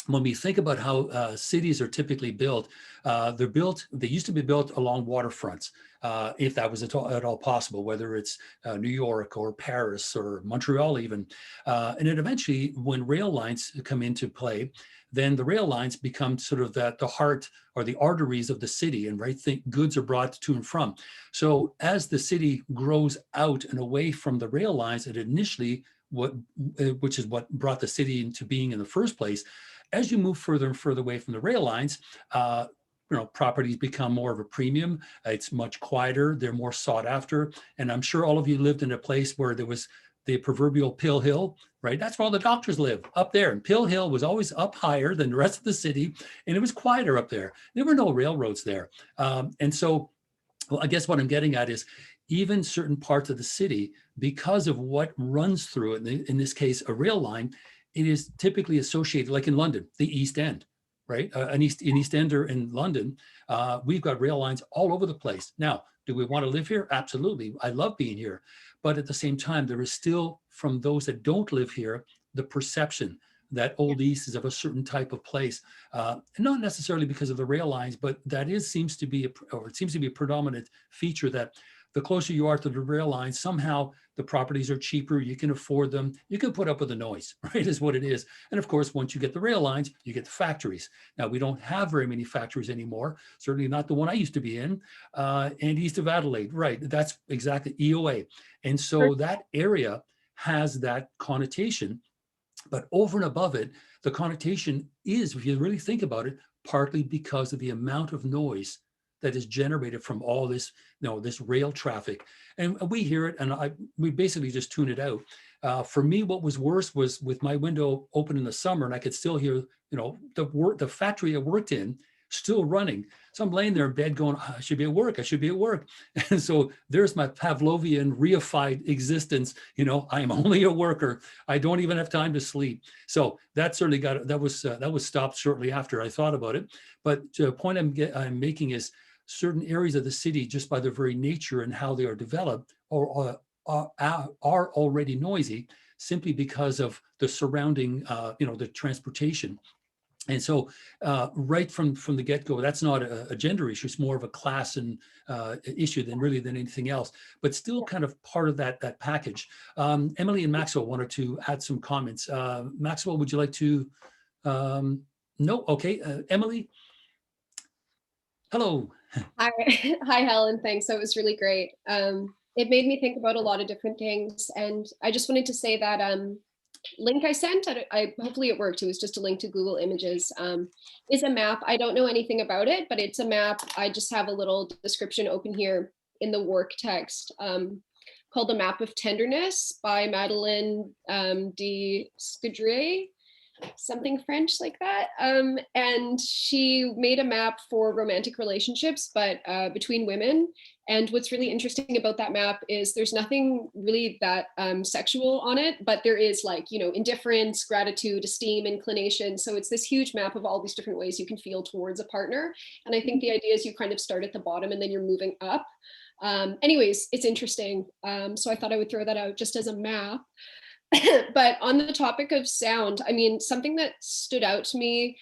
When we think about how cities are typically built, they used to be built along waterfronts, if that was at all possible, whether it's New York or Paris or Montreal even. And then eventually, when rail lines come into play, then the rail lines become sort of the heart or the arteries of the city, and goods are brought to and from. So as the city grows out and away from the rail lines, it initially, which is what brought the city into being in the first place, as you move further and further away from the rail lines, properties become more of a premium. It's much quieter. They're more sought after. And I'm sure all of you lived in a place where there was the proverbial Pill Hill, right? That's where all the doctors live, up there. And Pill Hill was always up higher than the rest of the city, and it was quieter up there. There were no railroads there. And so, well, I guess what I'm getting at is, even certain parts of the city, because of what runs through it, in this case, a rail line, it is typically associated, like in London, the East End, right? An East Ender in London, we've got rail lines all over the place. Now, do we want to live here? Absolutely. I love being here. But at the same time, there is still, from those that don't live here, the perception that Old East is of a certain type of place, not necessarily because of the rail lines, but that seems to be a predominant feature, that the closer you are to the rail lines, somehow the properties are cheaper, you can afford them, you can put up with the noise, right, is what it is. And of course, once you get the rail lines, you get the factories. Now, we don't have very many factories anymore, certainly not the one I used to be in, and east of Adelaide, right, that's exactly EOA. And so that area has that connotation, but over and above it, the connotation is, if you really think about it, partly because of the amount of noise that is generated from all this, this rail traffic. And we hear it, and we basically just tune it out. For me, what was worse was with my window open in the summer, and I could still hear, the factory I worked in still running. So I'm laying there in bed going, I should be at work, I should be at work. And so there's my Pavlovian reified existence. I am only a worker. I don't even have time to sleep. So that certainly that was stopped shortly after I thought about it. But the point I'm making is, certain areas of the city, just by their very nature and how they are developed, are already noisy, simply because of the surrounding, the transportation. And so right from the get-go, that's not a gender issue. It's more of a class and issue than anything else, but still kind of part of that package. Emily and Maxwell wanted to add some comments. Maxwell, would you like to? No? Okay. Emily? Hello. Hi, hi, Helen. Thanks. That was really great. It made me think about a lot of different things. And I just wanted to say that link I sent, hopefully it worked. It was just a link to Google Images, is a map. I don't know anything about it, but it's a map. I just have a little description open here in the work text, called The Map of Tenderness by Madeleine de Scudray, something French like that. And she made a map for romantic relationships, but between women. And what's really interesting about that map is there's nothing really that sexual on it, but there is, like, indifference, gratitude, esteem, inclination. So it's this huge map of all these different ways you can feel towards a partner. And I think the idea is you kind of start at the bottom and then you're moving up. Anyways, it's interesting. So I thought I would throw that out just as a map. But on the topic of sound, I mean, something that stood out to me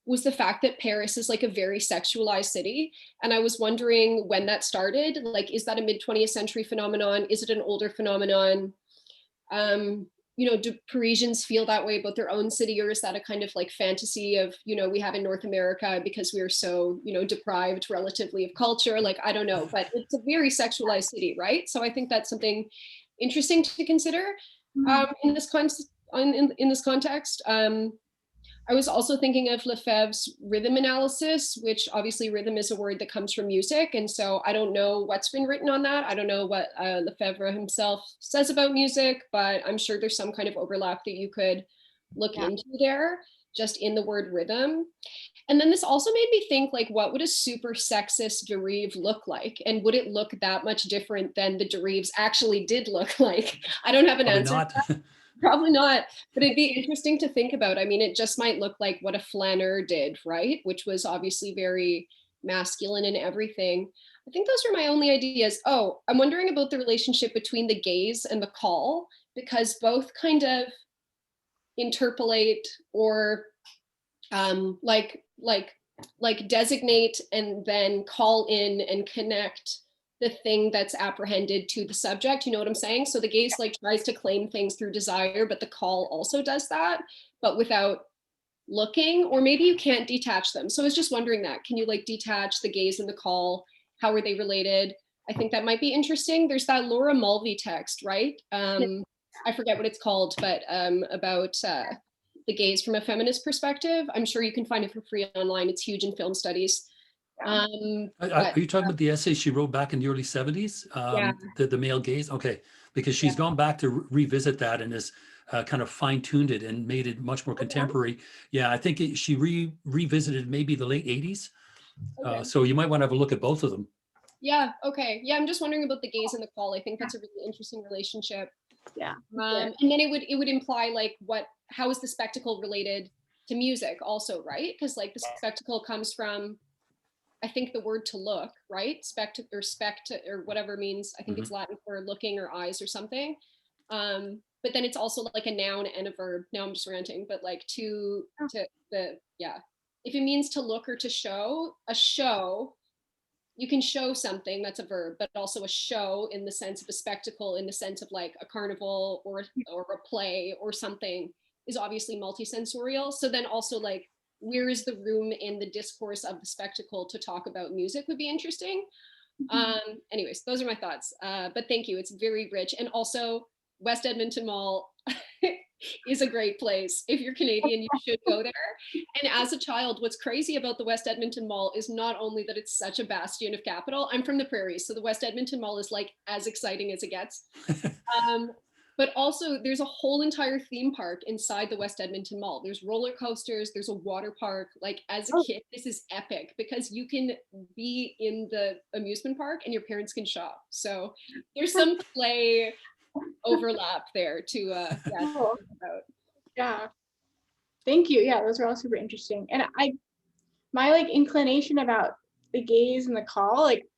was the fact that Paris is like a very sexualized city. And I was wondering when that started. Like, is that a mid-20th century phenomenon? Is it an older phenomenon? Do Parisians feel that way about their own city, or is that a kind of like fantasy of, we have in North America because we are so, deprived relatively of culture? Like, I don't know, but it's a very sexualized city, right? So I think that's something interesting to consider in this context. I was also thinking of Lefebvre's rhythm analysis, which obviously rhythm is a word that comes from music. And so I don't know what's been written on that. I don't know what Lefebvre himself says about music, but I'm sure there's some kind of overlap that you could look into there, just in the word rhythm. And then this also made me think, like, what would a super sexist derive look like? And would it look that much different than the derives actually did look like? I don't have an answer. Probably not, but it'd be interesting to think about. I mean, it just might look like what a flaneur did, right? Which was obviously very masculine and everything. I think those are my only ideas. Oh, I'm wondering about the relationship between the gaze and the call, because both kind of interpolate or like designate and then call in and connect the thing that's apprehended to the subject. You know what I'm saying? So the gaze like tries to claim things through desire, but the call also does that, but without looking, or maybe you can't detach them. So I was just wondering that, can you like detach the gaze and the call? How are they related? I think that might be interesting. There's that Laura Mulvey text, right? I forget what it's called, but about the gaze from a feminist perspective. I'm sure you can find it for free online. It's huge in film studies. Are you talking about the essay she wrote back in the early 70s? Yeah. The male gaze? Okay, because she's gone back to revisit that and has kind of fine-tuned it and made it much more contemporary. Yeah, I think she revisited maybe the late 80s. Okay. So you might want to have a look at both of them. Yeah, okay. Yeah, I'm just wondering about the gaze and the call. I think that's a really interesting relationship. Yeah. And then it would imply like how is the spectacle related to music also, right? Because like the spectacle comes from, I think the word to look, right? Or whatever means, I think it's Latin for looking or eyes or something. But then it's also like a noun and a verb. Now I'm just ranting, but like if it means to look or to show, a show, you can show something, that's a verb, but also a show in the sense of a spectacle, in the sense of like a carnival or a play or something is obviously multisensorial. So then also like, where is the room in the discourse of the spectacle to talk about music would be interesting. Anyways, those are my thoughts. But thank you, it's very rich. And also West Edmonton Mall is a great place. If you're Canadian, you should go there. And as a child, what's crazy about the West Edmonton Mall is not only that it's such a bastion of capital. I'm from the prairies, so the West Edmonton Mall is like as exciting as it gets. But also there's a whole entire theme park inside the West Edmonton Mall. There's roller coasters, there's a water park. Like as a kid, this is epic because you can be in the amusement park and your parents can shop. So there's some play overlap there to Yeah, thank you. Yeah, those are all super interesting. And my like inclination about the gaze and the call, like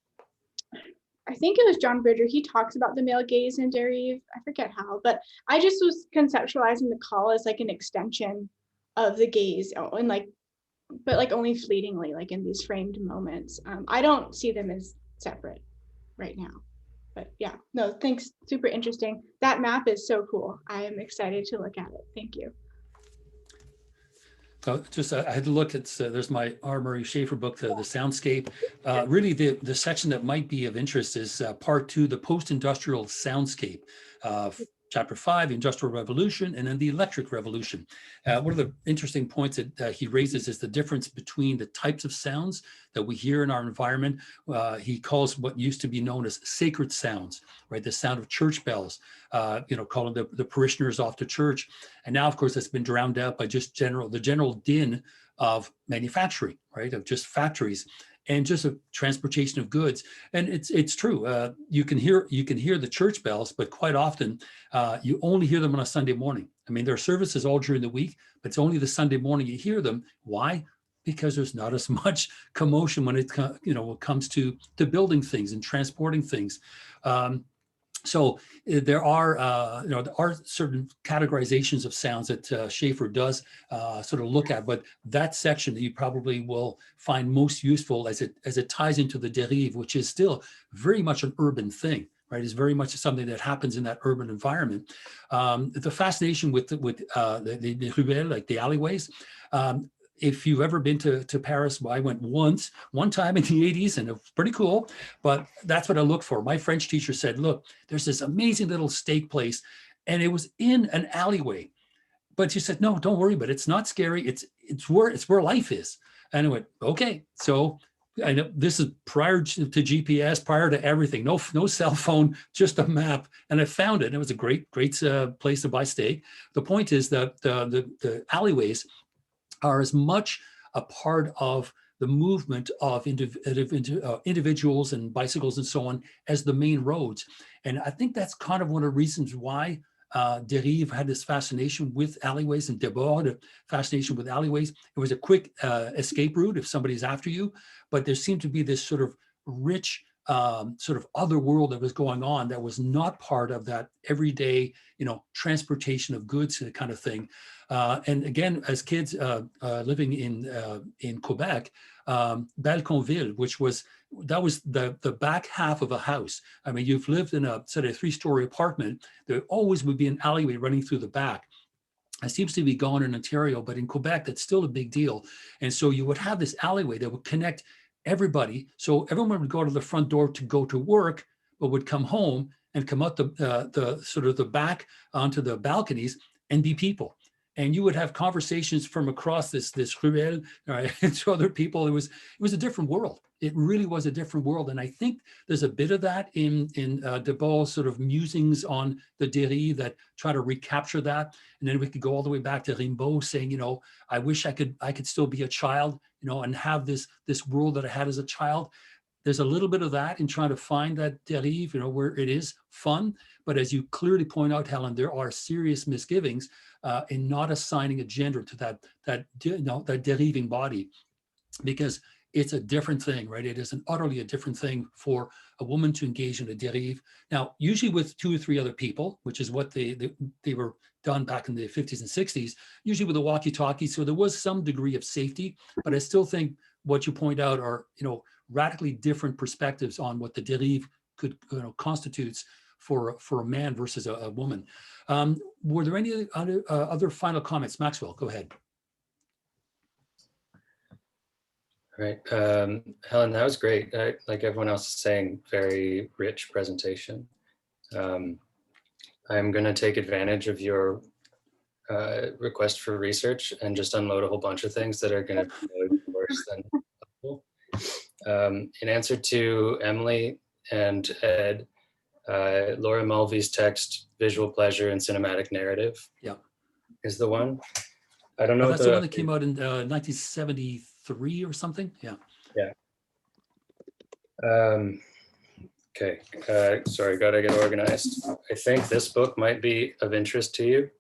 I think it was John Bridger, he talks about the male gaze in Derive, I forget how, but I just was conceptualizing the call as like an extension of the gaze, and like, but like only fleetingly, like in these framed moments. I don't see them as separate right now. But yeah, no, thanks. Super interesting. That map is so cool. I am excited to look at it. Thank you. I had to look at, there's my R. Murray Schafer book, the Soundscape. Really the section that might be of interest is part 2, the post-industrial soundscape. Chapter 5, the Industrial Revolution, and then the Electric Revolution. One of the interesting points that he raises is the difference between the types of sounds that we hear in our environment. He calls what used to be known as sacred sounds, right? The sound of church bells, calling the parishioners off to church. And now, of course, it's been drowned out by just the general din of manufacturing, right? Of just factories. And just a transportation of goods, and it's true. You can hear the church bells, but quite often you only hear them on a Sunday morning. I mean, there are services all during the week, but it's only the Sunday morning you hear them. Why? Because there's not as much commotion when it comes to building things and transporting things. So there are certain categorizations of sounds that Schafer does sort of look at, but that section that you probably will find most useful as it ties into the Derive, which is still very much an urban thing, right? Is very much something that happens in that urban environment. The fascination with the ruelles, like the alleyways. If you've ever been to Paris, well, I went one time in the 80s, and it was pretty cool, but that's what I look for. My French teacher said, look, there's this amazing little steak place, and it was in an alleyway. But she said, no, don't worry, but it's not scary. It's where life is. And I went, okay. So I know this is prior to GPS, prior to everything, no cell phone, just a map. And I found it. It was a great place to buy steak. The point is that the alleyways are as much a part of the movement of individuals and bicycles and so on as the main roads. And I think that's kind of one of the reasons why Derive had this fascination with alleyways, and Debord had a fascination with alleyways. It was a quick escape route if somebody's after you, but there seemed to be this sort of rich sort of other world that was going on that was not part of that everyday, transportation of goods kind of thing. And again, as kids living in Quebec, Balconville, that was the back half of a house. I mean, you've lived in a sort of 3-story apartment. There always would be an alleyway running through the back. It seems to be gone in Ontario, but in Quebec, that's still a big deal. And so you would have this alleyway that would connect everybody. So everyone would go to the front door to go to work, but would come home and come out the sort of the back onto the balconies and be people. And you would have conversations from across this ruelle, right, to other people. It was a different world. It really was a different world. And I think there's a bit of that in Debord's sort of musings on the Derive that try to recapture that. And then we could go all the way back to Rimbaud saying, I wish I could still be a child, and have this world that I had as a child. There's a little bit of that in trying to find that Derive, where it is fun. But as you clearly point out, Helen, there are serious misgivings in not assigning a gender to that deriving body, because it's a different thing, right? It is utterly a different thing for a woman to engage in a derive. Now, usually with 2 or 3 other people, which is what they were done back in the 50s and 60s, usually with a walkie-talkie. So there was some degree of safety, but I still think what you point out are, radically different perspectives on what the derive could, constitutes for a man versus a woman. Were there any other final comments? Maxwell, go ahead. Right. Helen, that was great. Like everyone else is saying, very rich presentation. I'm going to take advantage of your request for research and just unload a whole bunch of things that are going to be worse than helpful. In answer to Emily and Ed, Laura Mulvey's text, Visual Pleasure and Cinematic Narrative, is the one. I don't know. That's the one that came out in 1973 or something. Yeah. Okay. Sorry, gotta get organized. I think this book might be of interest to you.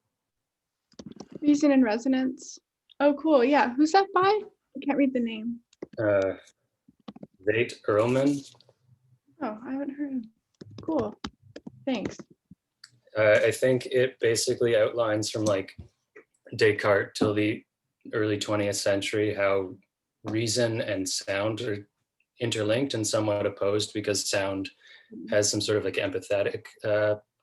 Reason and Resonance. Oh, cool. Yeah. Who's that by? I can't read the name. Veit Earlman. Oh, I haven't heard of him. Cool. Thanks. I think it basically outlines from like Descartes till the early 20th century how reason and sound are interlinked and somewhat opposed, because sound has some sort of like empathetic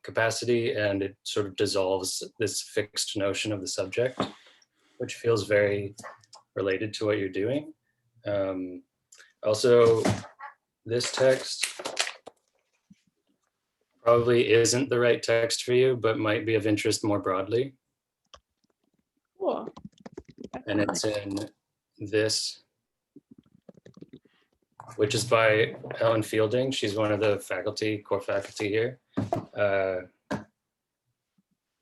capacity, and it sort of dissolves this fixed notion of the subject, which feels very related to what you're doing. Also, this text probably isn't the right text for you, but might be of interest more broadly. Cool. And it's in this, which is by Helen Fielding. She's one of the core faculty here.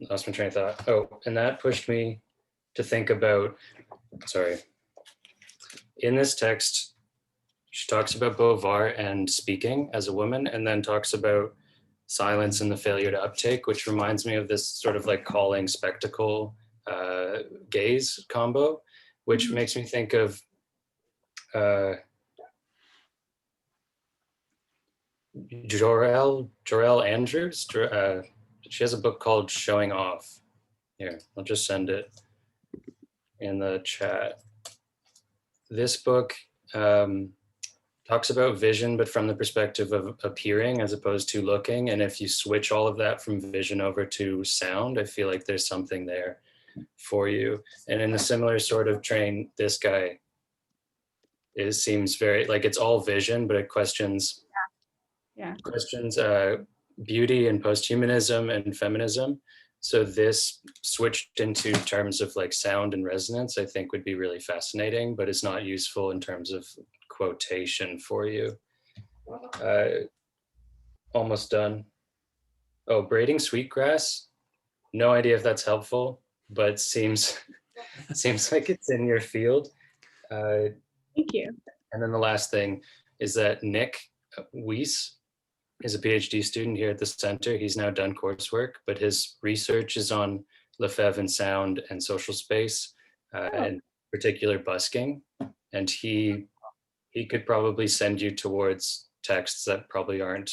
Lost my train of thought. Oh, and that pushed me to think about, in this text, she talks about Beauvoir and speaking as a woman, and then talks about silence and the failure to uptake, which reminds me of this sort of like calling spectacle gaze combo, which makes me think of Jorel Andrews. She has a book called Showing Off. Here, I'll just send it in the chat. This book talks about vision, but from the perspective of appearing as opposed to looking. And if you switch all of that from vision over to sound, I feel like there's something there for you. And in a similar sort of train, this guy seems very like it's all vision, but it questions beauty and posthumanism and feminism. So this switched into terms of like sound and resonance, I think would be really fascinating, but it's not useful in terms of quotation for you. Almost done. Oh, braiding sweetgrass. No idea if that's helpful, but seems like it's in your field. Thank you. And then the last thing is that Nick Weiss is a PhD student here at the center. He's now done coursework, but his research is on Lefebvre and sound and social space, and particular busking. And he could probably send you towards texts that probably aren't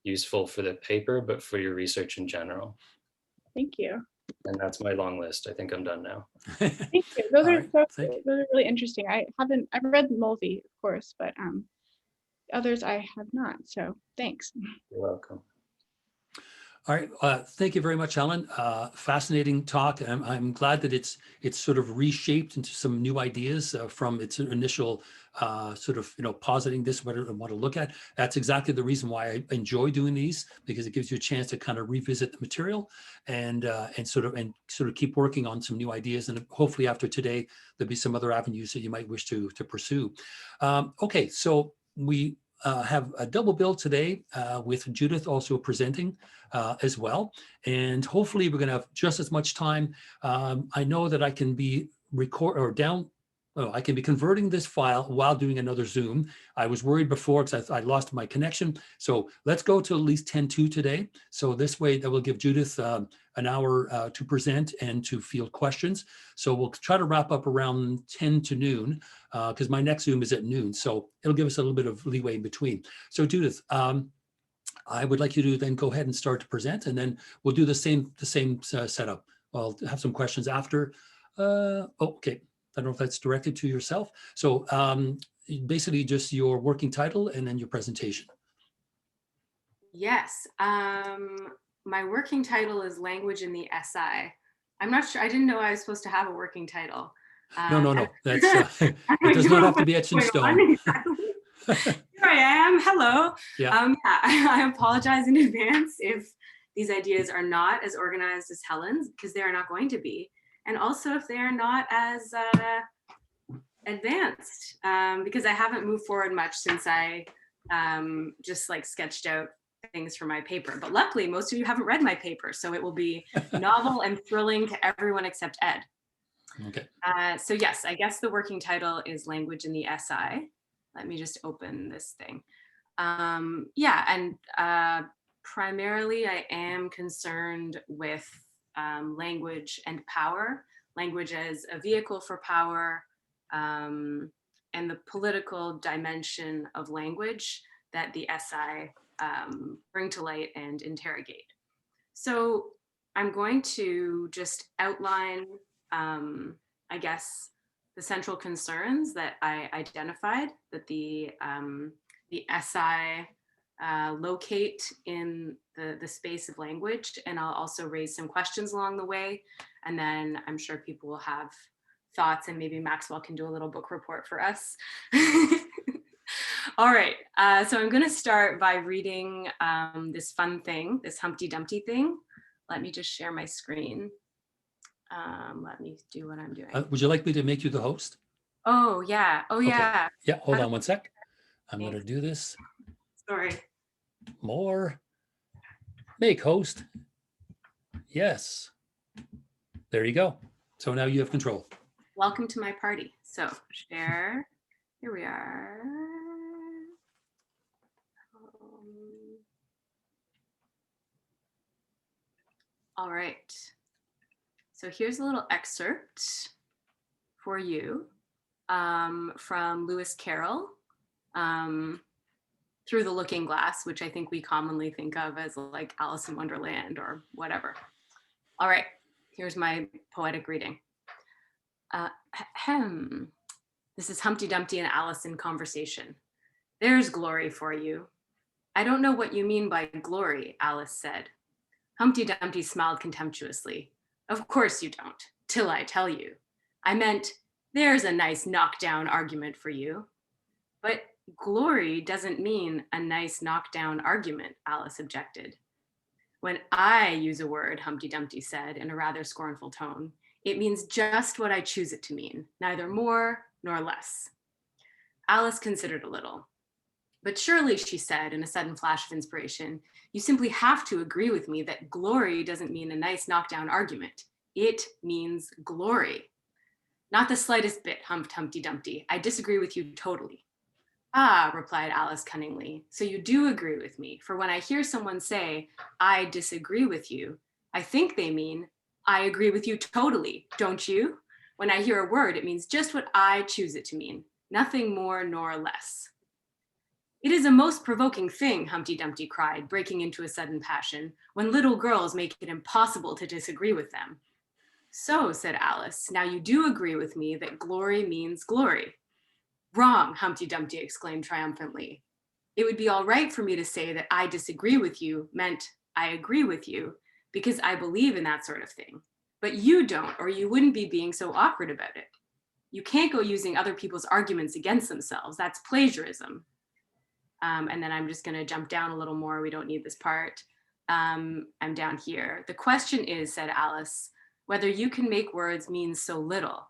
useful for the paper, but for your research in general. Thank you. And that's my long list. I think I'm done now. Thank you. Those All are right, thank you. those are really interesting. I've read Mulvey, of course, but others I have not. So thanks. You're welcome. All right, thank you very much, Helen. Fascinating talk. I'm glad that it's sort of reshaped into some new ideas from its initial sort of, positing this, what I want to look at. That's exactly the reason why I enjoy doing these, because it gives you a chance to kind of revisit the material and sort of keep working on some new ideas. And hopefully after today, there'll be some other avenues that you might wish to pursue. Okay, so we have a double bill today with Judith also presenting as well. And hopefully we're going to have just as much time. I know that I can be I can be converting this file while doing another Zoom. I was worried before because I lost my connection. So let's go to at least 10:02 today. So this way that will give Judith an hour to present and to field questions. So we'll try to wrap up around 10 to noon because my next Zoom is at noon. So it'll give us a little bit of leeway in between. So Judith, I would like you to then go ahead and start to present, and then we'll do the same setup. I'll have some questions after. Okay. I don't know if that's directed to yourself. So basically just your working title and then your presentation. Yes. My working title is Language in the SI. I'm not sure. I didn't know I was supposed to have a working title. No. That's it does not have to be etched in stone. Here I am. Hello. Yeah. I apologize in advance if these ideas are not as organized as Helen's, because they are not going to be. And also if they are not as advanced, because I haven't moved forward much since I just like sketched out things for my paper. But luckily, most of you haven't read my paper, so it will be novel and thrilling to everyone except Ed. Okay. So yes, I guess the working title is Language in the SI. Let me just open this thing. Yeah, and primarily I am concerned with language and power, language as a vehicle for power, and the political dimension of language that the SI bring to light and interrogate. So I'm going to just outline, I guess, the central concerns that I identified that the SI locate in the space of language, and I'll also raise some questions along the way, and then I'm sure people will have thoughts, and maybe Maxwell can do a little book report for us. All right, so I'm going to start by reading this fun thing, this Humpty Dumpty thing. Let me just share my screen. Let me do what I'm doing. Would you like me to make you the host? Oh yeah, Okay. yeah. Yeah, hold on one sec. I'm Thanks. going to do this. Sorry. More. Make host. Yes. There you go. So now you have control. Welcome to my party. So share. Here we are. All right. So here's a little excerpt for you from Lewis Carroll, Through the Looking Glass, which I think we commonly think of as like Alice in Wonderland or whatever. All right, here's my poetic reading. This is Humpty Dumpty and Alice in conversation. There's glory for you. I don't know what you mean by glory, Alice said. Humpty Dumpty smiled contemptuously. Of course you don't, till I tell you. I meant, there's a nice knockdown argument for you. But glory doesn't mean a nice knockdown argument, Alice objected. When I use a word, Humpty Dumpty said in a rather scornful tone, it means just what I choose it to mean, neither more nor less. Alice considered a little. But surely, she said in a sudden flash of inspiration, you simply have to agree with me that glory doesn't mean a nice knockdown argument. It means glory. Not the slightest bit, humped Humpty Dumpty. I disagree with you totally. Ah, replied Alice cunningly, so you do agree with me, for when I hear someone say, I disagree with you, I think they mean, I agree with you totally, don't you? When I hear a word, it means just what I choose it to mean, nothing more nor less. It is a most provoking thing, Humpty Dumpty cried, breaking into a sudden passion, when little girls make it impossible to disagree with them. So, said Alice, now you do agree with me that glory means glory. Wrong, Humpty Dumpty exclaimed triumphantly. It would be all right for me to say that I disagree with you meant I agree with you, because I believe in that sort of thing. But you don't, or you wouldn't be being so awkward about it. You can't go using other people's arguments against themselves. That's plagiarism. And then I'm just going to jump down a little more. We don't need this part. I'm down here. The question is, said Alice, whether you can make words mean so little.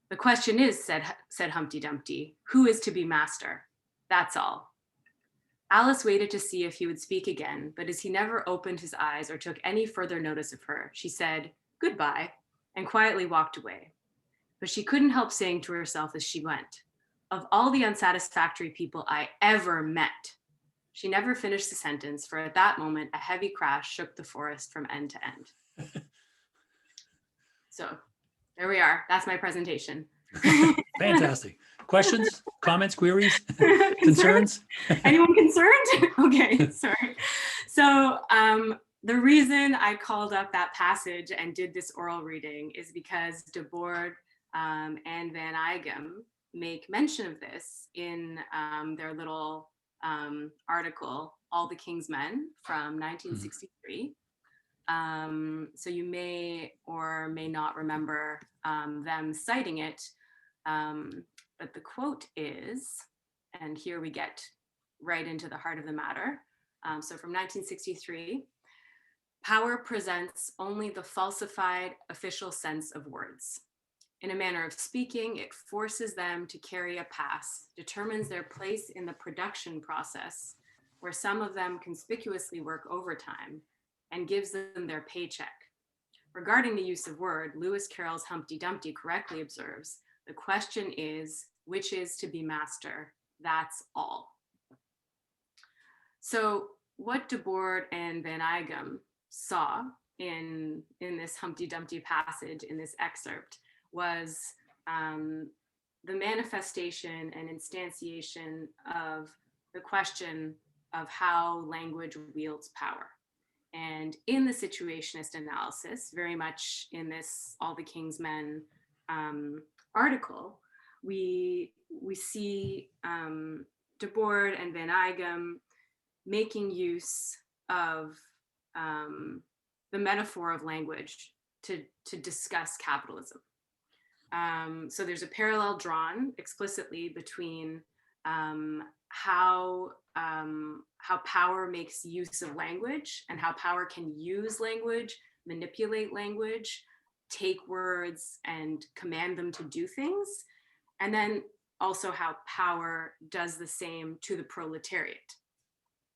The question is, said Humpty Dumpty, who is to be master? That's all. Alice waited to see if he would speak again, but as he never opened his eyes or took any further notice of her, she said, goodbye, and quietly walked away. But she couldn't help saying to herself as she went, of all the unsatisfactory people I ever met. She never finished the sentence, for at that moment, a heavy crash shook the forest from end to end. So there we are. That's my presentation. Fantastic. Questions, comments, queries, concerns? Anyone concerned? Okay, sorry. So the reason I called up that passage and did this oral reading is because De Boer and Van Eyck make mention of this in their little article, All the King's Men from 1963. So you may or may not remember them citing it, but the quote is, and here we get right into the heart of the matter. So from 1963, power presents only the falsified official sense of words. In a manner of speaking, it forces them to carry a pass, determines their place in the production process, where some of them conspicuously work overtime, and gives them their paycheck. Regarding the use of word, Lewis Carroll's Humpty Dumpty correctly observes, the question is, which is to be master? That's all. So what De Boer and Van Eyck saw in this Humpty Dumpty passage, in this excerpt, was the manifestation and instantiation of the question of how language wields power. And in the situationist analysis, very much in this All the King's Men article, we see De Boer and Van Eyck making use of the metaphor of language to discuss capitalism. So there's a parallel drawn explicitly between how power makes use of language and how power can use language, manipulate language, take words and command them to do things. And then also how power does the same to the proletariat.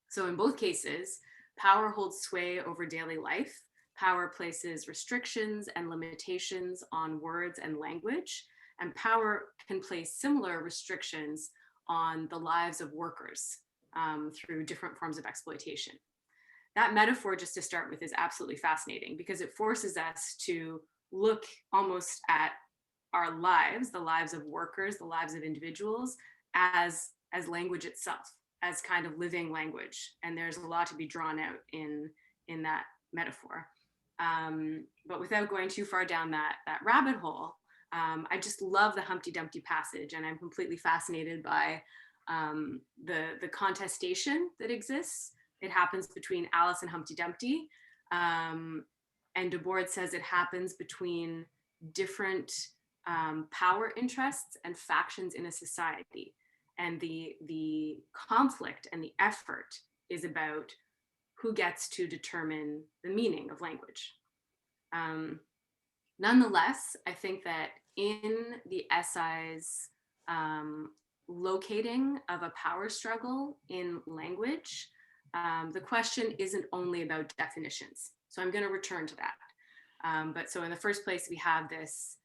So in both cases, power holds sway over daily life. Power places restrictions and limitations on words and language, and power can place similar restrictions on the lives of workers through different forms of exploitation. That metaphor, just to start with, is absolutely fascinating because it forces us to look almost at our lives, the lives of workers, the lives of individuals, as language itself, as kind of living language. And there's a lot to be drawn out in that metaphor. But without going too far down that rabbit hole, I just love the Humpty Dumpty passage, and I'm completely fascinated by the contestation that exists. It happens between Alice and Humpty Dumpty, and De Boer says it happens between different power interests and factions in a society, and the conflict and the effort is about who gets to determine the meaning of language. Nonetheless, I think that in the essay's locating of a power struggle in language, the question isn't only about definitions. So I'm going to return to that. But so in the first place, we have this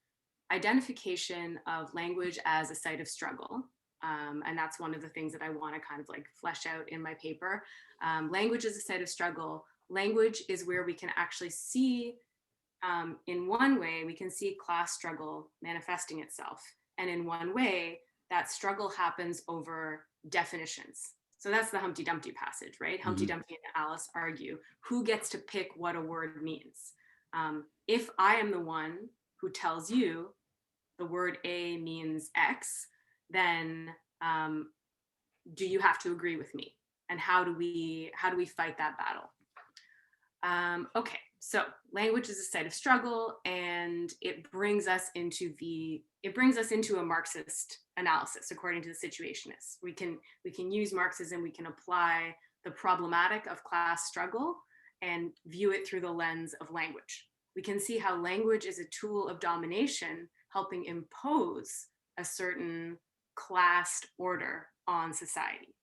identification of language as a site of struggle, And that's one of the things that I want to kind of like flesh out in my paper. Language is a site of struggle. Language is where we can actually see, in one way, we can see class struggle manifesting itself. And in one way, that struggle happens over definitions. So that's the Humpty Dumpty passage, right? Humpty Dumpty and Alice argue who gets to pick what a word means. If I am the one who tells you the word A means X, then do you have to agree with me? And how do we fight that battle? Okay, so language is a site of struggle, and it brings us into a Marxist analysis, according to the Situationists. We can use Marxism, we can apply the problematic of class struggle and view it through the lens of language. We can see how language is a tool of domination, helping impose a certain classed order on society.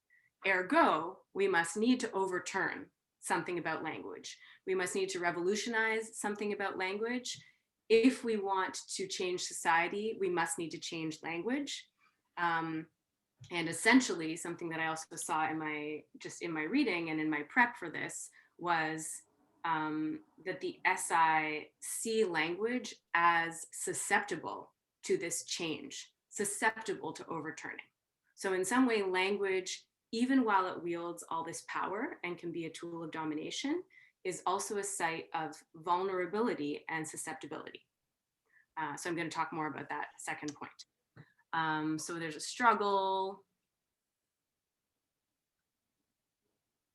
Ergo, we must need to overturn something about language. We must need to revolutionize something about language. If we want to change society, we must need to change language. And essentially, something that I also saw in my reading and in my prep for this was that the SI see language as susceptible to this change, susceptible to overturning. So in some way, language, even while it wields all this power and can be a tool of domination, is also a site of vulnerability and susceptibility. So I'm going to talk more about that second point. So there's a struggle.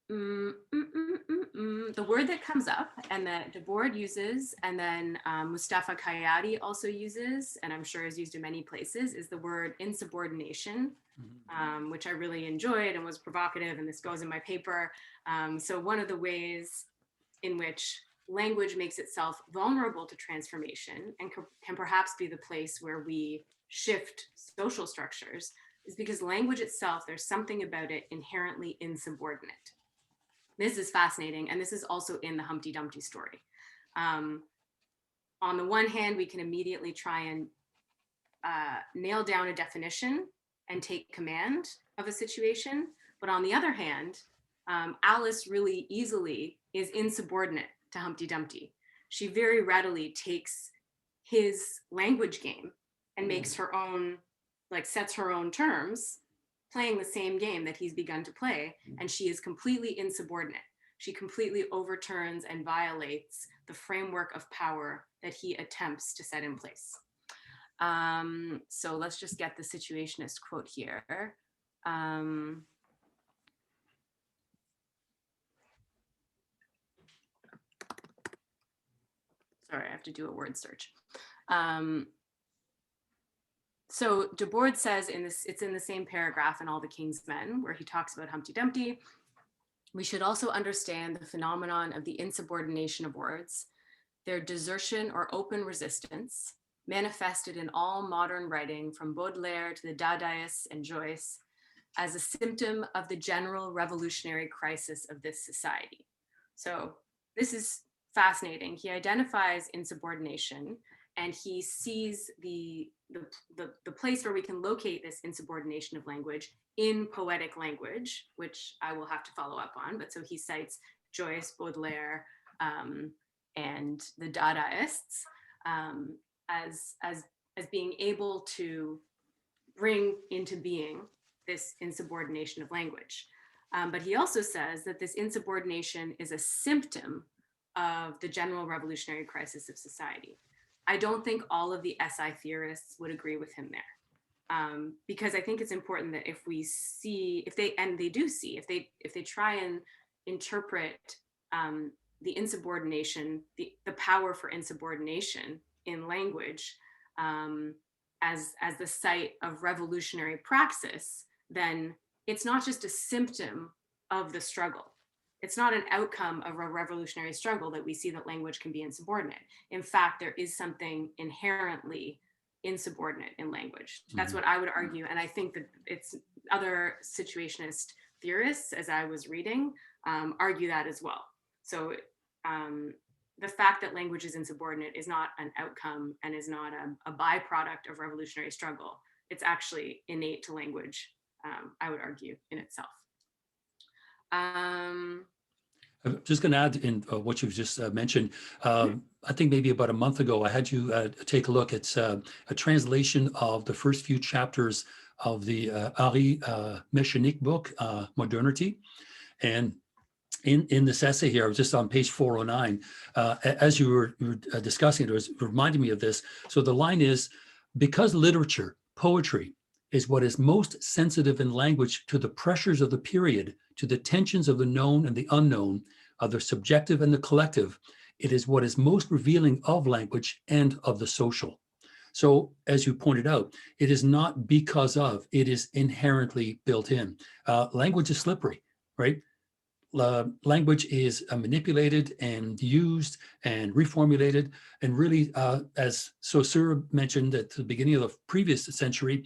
The word that comes up and that Debord uses, and then Mustafa Kayati also uses, and I'm sure is used in many places, is the word insubordination, which I really enjoyed and was provocative, and this goes in my paper. So one of the ways in which language makes itself vulnerable to transformation and can perhaps be the place where we shift social structures is because language itself, there's something about it inherently insubordinate. This is fascinating, and this is also in the Humpty Dumpty story. On the one hand, we can immediately try and nail down a definition and take command of a situation. But on the other hand, Alice really easily is insubordinate to Humpty Dumpty. She very readily takes his language game and makes her own, like sets her own terms, playing the same game that he's begun to play, and she is completely insubordinate. She completely overturns and violates the framework of power that he attempts to set in place. So let's just get the Situationist quote here. Sorry, I have to do a word search. So Debord says it's in the same paragraph in All the King's Men, where he talks about Humpty Dumpty. We should also understand the phenomenon of the insubordination of words, their desertion or open resistance, manifested in all modern writing from Baudelaire to the Dadaists and Joyce, as a symptom of the general revolutionary crisis of this society. So this is fascinating. He identifies insubordination, and he sees the place where we can locate this insubordination of language in poetic language, which I will have to follow up on. But so he cites Joyce, Baudelaire, and the Dadaists as being able to bring into being this insubordination of language. But he also says that this insubordination is a symptom of the general revolutionary crisis of society. I don't think all of the SI theorists would agree with him there, because I think it's important that if they try and interpret the insubordination, the power for insubordination in language as the site of revolutionary praxis, then it's not just a symptom of the struggle. It's not an outcome of a revolutionary struggle that we see that language can be insubordinate. In fact, there is something inherently insubordinate in language. That's what I would argue. And I think that it's other situationist theorists, as I was reading, argue that as well. So the fact that language is insubordinate is not an outcome and is not a byproduct of revolutionary struggle. It's actually innate to language I would argue, in itself. I'm just going to add in what you've just mentioned. I think maybe about a month ago, I had you take a look at a translation of the first few chapters of the Henri Mechanic book, Modernity. And in this essay here, I was just on page 409, as you were discussing it, was reminding me of this. So the line is, because literature, poetry, is what is most sensitive in language to the pressures of the period, to the tensions of the known and the unknown, of the subjective and the collective, it is what is most revealing of language and of the social. So as you pointed out, it is not because of, it is inherently built in. Language is slippery, right? Language is manipulated and used and reformulated. And really, as Saussure mentioned at the beginning of the previous century,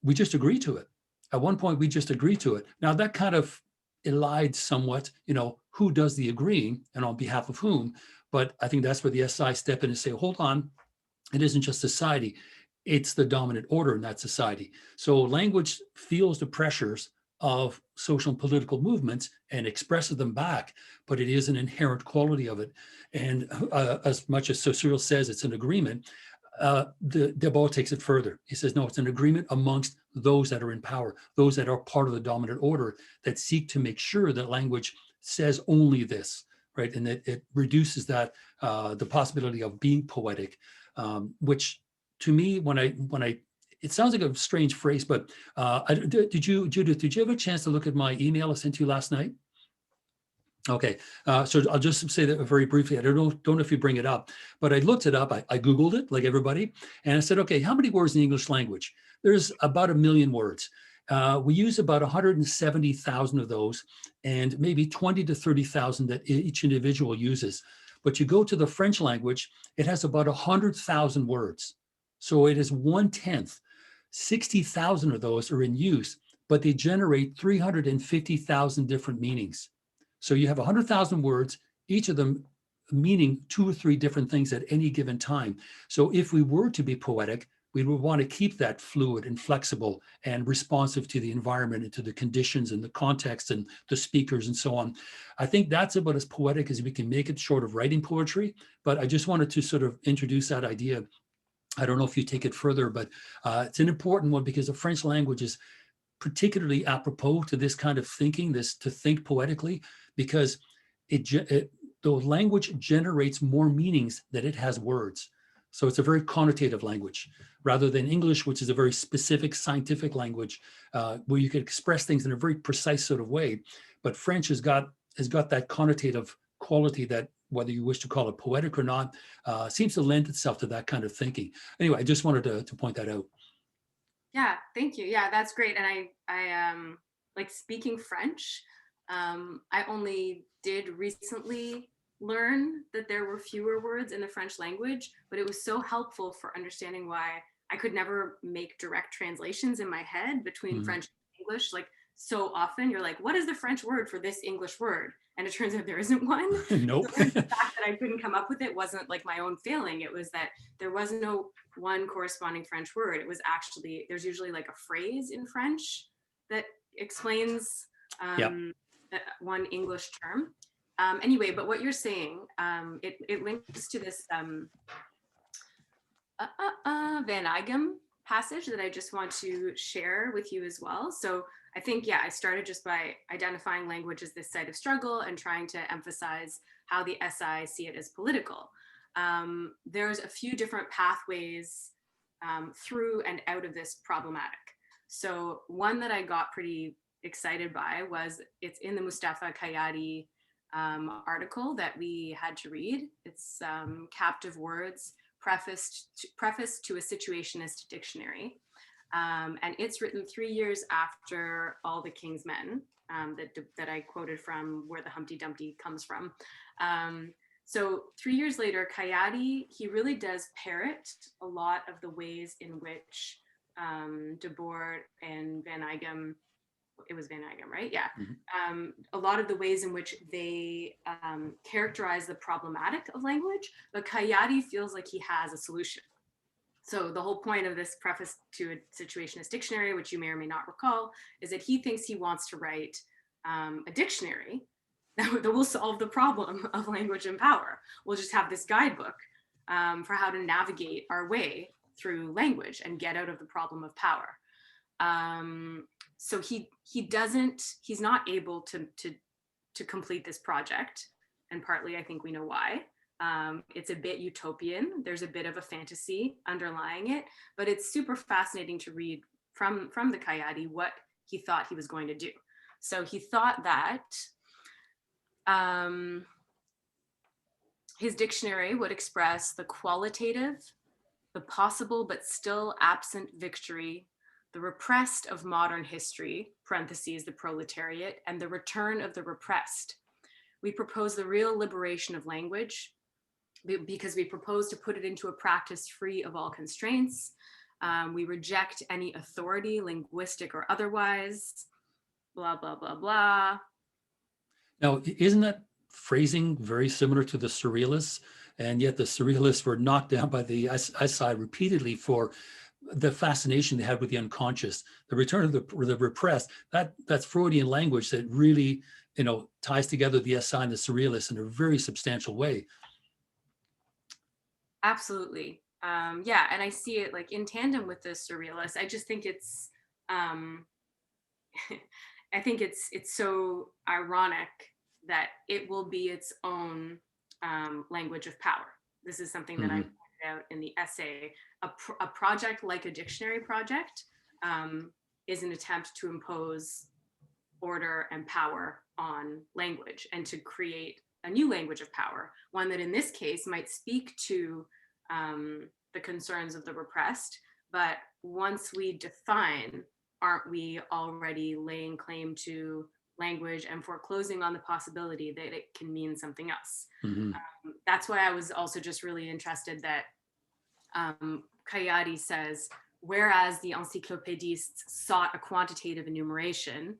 we just agree to it. At one point, we just agree to it. Now that kind of elides somewhat, who does the agreeing and on behalf of whom. But I think that's where the SI step in and say, hold on, it isn't just society, it's the dominant order in that society. So language feels the pressures of social and political movements and expresses them back, but it is an inherent quality of it. And as much as Saussure says it's an agreement, Debord takes it further. He says, no, it's an agreement amongst those that are in power, those that are part of the dominant order that seek to make sure that language says only this, right? And that it reduces that, the possibility of being poetic, which to me, when I, it sounds like a strange phrase, but Judith, did you have a chance to look at my email I sent you last night? Okay, so I'll just say that very briefly. I don't know if you bring it up, but I looked it up. I Googled it like everybody, and I said, okay, how many words in the English language? There's about 1 million words. We use about 170,000 of those, and maybe 20 to 30,000 that each individual uses. But you go to the French language, it has about 100,000 words. So it is 1/10. 60,000 of those are in use, but they generate 350,000 different meanings. So you have 100,000 words, each of them meaning 2 or 3 different things at any given time. So if we were to be poetic, we would want to keep that fluid and flexible and responsive to the environment and to the conditions and the context and the speakers and so on. I think that's about as poetic as we can make it, short of writing poetry. But I just wanted to sort of introduce that idea. I don't know if you take it further, but it's an important one because the French language is particularly apropos to this kind of thinking, this to think poetically, because the language generates more meanings than it has words. So it's a very connotative language rather than English, which is a very specific scientific language where you can express things in a very precise sort of way. But French has got that connotative quality that, whether you wish to call it poetic or not, seems to lend itself to that kind of thinking. Anyway, I just wanted to point that out. Yeah, thank you. Yeah, that's great. And I like speaking French. I only did recently learn that there were fewer words in the French language, but it was so helpful for understanding why I could never make direct translations in my head between French and English. Like so often you're like, what is the French word for this English word? And it turns out there isn't one. Nope. So the fact that I couldn't come up with it wasn't like my own failing. It was that there was no one corresponding French word. It was actually, there's usually like a phrase in French that explains one English term. Anyway, but what you're saying, it links to this Van Eyck passage that I just want to share with you as well. So I think, I started just by identifying language as this site of struggle and trying to emphasize how the SI see it as political. There's a few different pathways through and out of this problematic. So one that I got pretty excited by was, it's in the Mustafa Kayati article that we had to read. It's Captive Words, Preface to a Situationist Dictionary. And it's written 3 years after All the King's Men, that I quoted from, where the Humpty Dumpty comes from. So 3 years later, Kayati, he really does parrot a lot of the ways in which Debord and Van Eyck, it was Van Eyck, right? Yeah. Mm-hmm. A lot of the ways in which they characterize the problematic of language, but Kayati feels like he has a solution. So the whole point of this preface to a situationist dictionary, which you may or may not recall, is that he thinks he wants to write a dictionary that will solve the problem of language and power. We'll just have this guidebook for how to navigate our way through language and get out of the problem of power. So he's not able to complete this project, and partly I think we know why. It's a bit utopian. There's a bit of a fantasy underlying it, but it's super fascinating to read from the Kayati what he thought he was going to do. So he thought that his dictionary would express the qualitative, the possible but still absent victory, the repressed of modern history, parentheses, the proletariat, and the return of the repressed. We propose the real liberation of language because we propose to put it into a practice free of all constraints. We reject any authority, linguistic or otherwise, blah, blah, blah, blah. Now, isn't that phrasing very similar to the Surrealists? And yet the Surrealists were knocked down by the SI repeatedly for the fascination they had with the unconscious, the return of the repressed. That's Freudian language that really, ties together the SI and the Surrealists in a very substantial way. Absolutely. Yeah, and I see it like in tandem with the Surrealists. I just think it's, I think it's so ironic that it will be its own language of power. This is something that I pointed out in the essay. A project like a dictionary project is an attempt to impose order and power on language and to create a new language of power, one that in this case might speak to the concerns of the repressed. But once we define, aren't we already laying claim to language and foreclosing on the possibility that it can mean something else? That's why I was also just really interested that Kayati says, whereas the encyclopédistes sought a quantitative enumeration,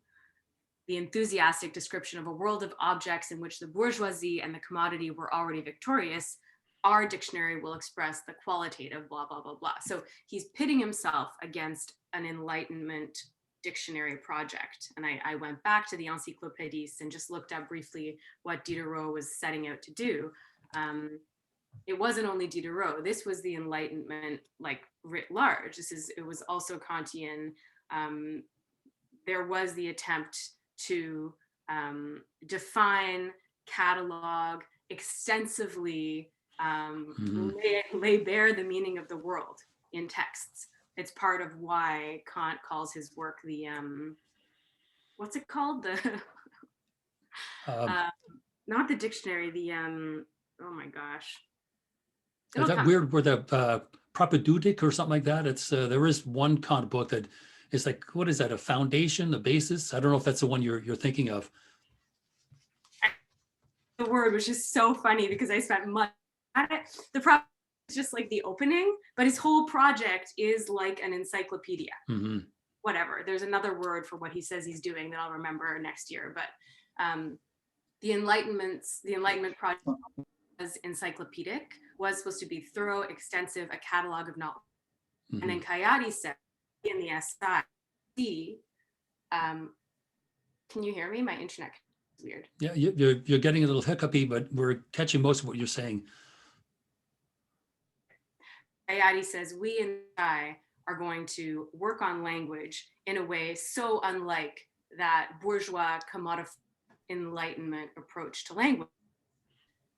the enthusiastic description of a world of objects in which the bourgeoisie and the commodity were already victorious, our dictionary will express the qualitative blah, blah, blah, blah. So he's pitting himself against an Enlightenment dictionary project. And I went back to the encyclopédistes and just looked up briefly what Diderot was setting out to do. It wasn't only Diderot, this was the Enlightenment like writ large. It was also Kantian. There was the attempt to define, catalog, extensively lay bare the meaning of the world in texts. It's part of why Kant calls his work the, what's it called? The, not the dictionary, the, oh my gosh. Is that weird where the propedeutic or something like that? It's there is one Kant book that is like, what is that, a foundation, a basis? I don't know if that's the one you're thinking of. The word was just so funny because I spent months at it. The problem is just like the opening, but his whole project is like an encyclopedia. Whatever. There's another word for what he says he's doing that I'll remember next year. But the Enlightenment project was encyclopedic, was supposed to be thorough, extensive, a catalog of knowledge. And then Kayati said in the SI, can you hear me? My internet is weird. Yeah, you're getting a little hiccupy, but we're catching most of what you're saying. Kayati says, we and I are going to work on language in a way so unlike that bourgeois commodified Enlightenment approach to language.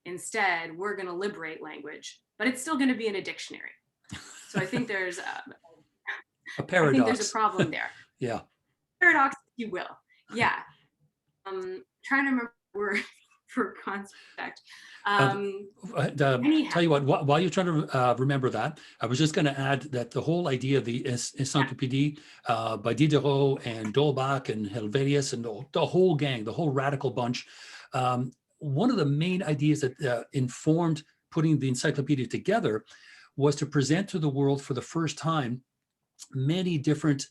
Instead, we're going to liberate language, but it's still going to be in a dictionary. So I think there's a paradox. I think there's a problem there. Yeah. Paradox, if you will. Yeah. Trying to remember the word for concept. Tell you what, while you're trying to remember that, I was just going to add that the whole idea of the encyclopédie by Diderot and D'Holbach and Helvetius and the whole gang, the whole radical bunch, one of the main ideas that informed putting the encyclopedia together was to present to the world for the first time many different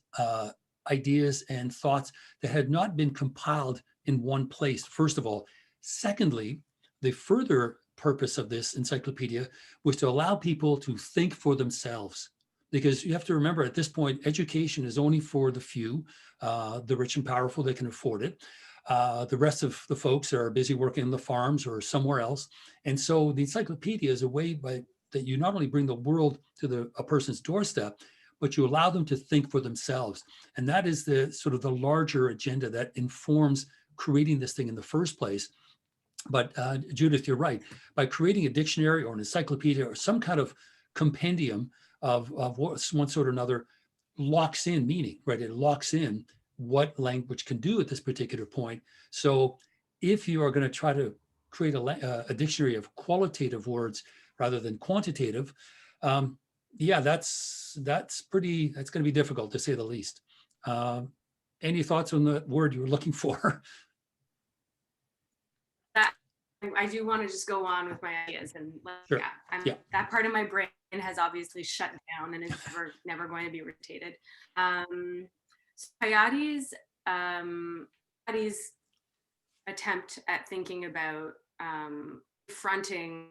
ideas and thoughts that had not been compiled in one place, first of all. Secondly, the further purpose of this encyclopedia was to allow people to think for themselves, because you have to remember at this point, education is only for the few, the rich and powerful that can afford it. The rest of the folks are busy working on the farms or somewhere else. And so the encyclopedia is a way that you not only bring the world to a person's doorstep, but you allow them to think for themselves. And that is the sort of the larger agenda that informs creating this thing in the first place. But Judith, you're right. By creating a dictionary or an encyclopedia or some kind of compendium of one sort or another, locks in meaning, right? It locks in what language can do at this particular point. So if you are going to try to create a dictionary of qualitative words rather than quantitative, yeah, that's going to be difficult, to say the least. Any thoughts on the word you were looking for? I do want to just go on with my ideas, and Sure. yeah, that part of my brain has obviously shut down and is never going to be rotated. So Hayati's attempt at thinking about fronting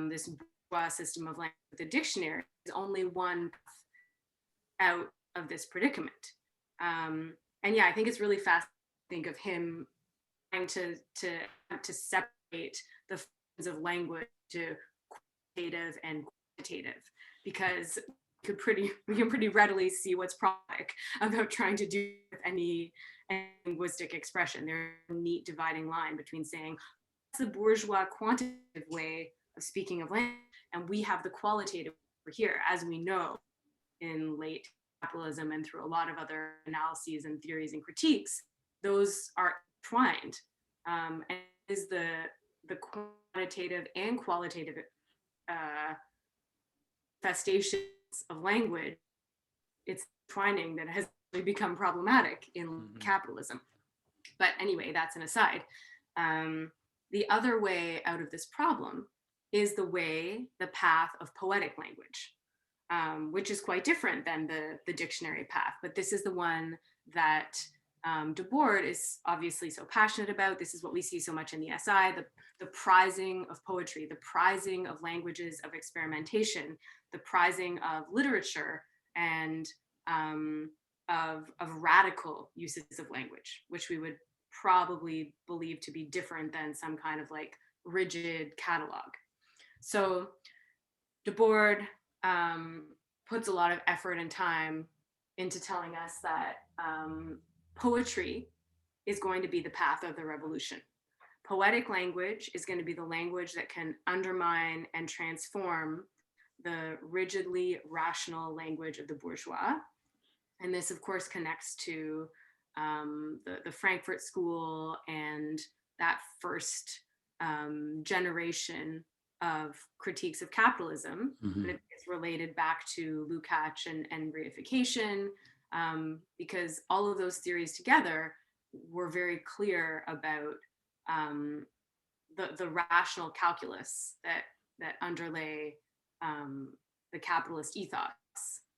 this bourgeois system of language with a dictionary is only one path out of this predicament. And yeah, I think it's really fascinating to think of him trying to separate the forms of language to qualitative and quantitative, because we can pretty readily see what's problematic about trying to do with any linguistic expression. There's a neat dividing line between saying that's the bourgeois quantitative way of speaking of language, and we have the qualitative over here, as we know in late capitalism and through a lot of other analyses and theories and critiques, those are entwined. And is the quantitative and qualitative manifestations of language, it's entwining that has become problematic in capitalism. But anyway, that's an aside. The other way out of this problem is the path of poetic language, which is quite different than the dictionary path. But this is the one that Debord is obviously so passionate about. This is what we see so much in the SI, the prizing of poetry, the prizing of languages of experimentation, the prizing of literature, and of radical uses of language, which we would probably believe to be different than some kind of like rigid catalog. So Debord puts a lot of effort and time into telling us that poetry is going to be the path of the revolution. Poetic language is going to be the language that can undermine and transform the rigidly rational language of the bourgeois. And this, of course, connects to the Frankfurt School and that first generation of critiques of capitalism. Mm-hmm. And it's related back to Lukács and reification, because all of those theories together were very clear about the rational calculus that underlay the capitalist ethos.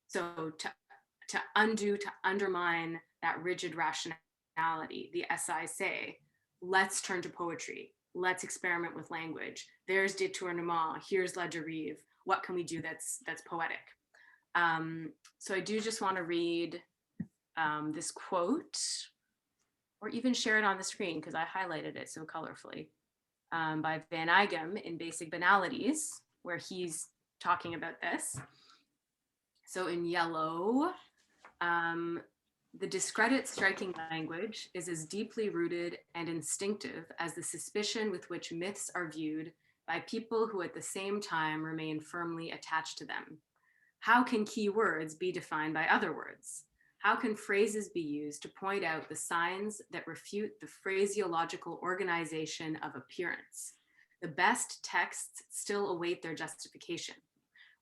So to undermine that rigid rationality, the SI say, let's turn to poetry. Let's experiment with language. There's détournement. Here's la dérive. What can we do that's poetic? So I do just want to read this quote, or even share it on the screen because I highlighted it so colorfully, by Van Eyck in Basic Banalities, where he's talking about this. So in yellow, the discredit striking language is as deeply rooted and instinctive as the suspicion with which myths are viewed by people who at the same time remain firmly attached to them. How can key words be defined by other words? How can phrases be used to point out the signs that refute the phraseological organization of appearance? The best texts still await their justification.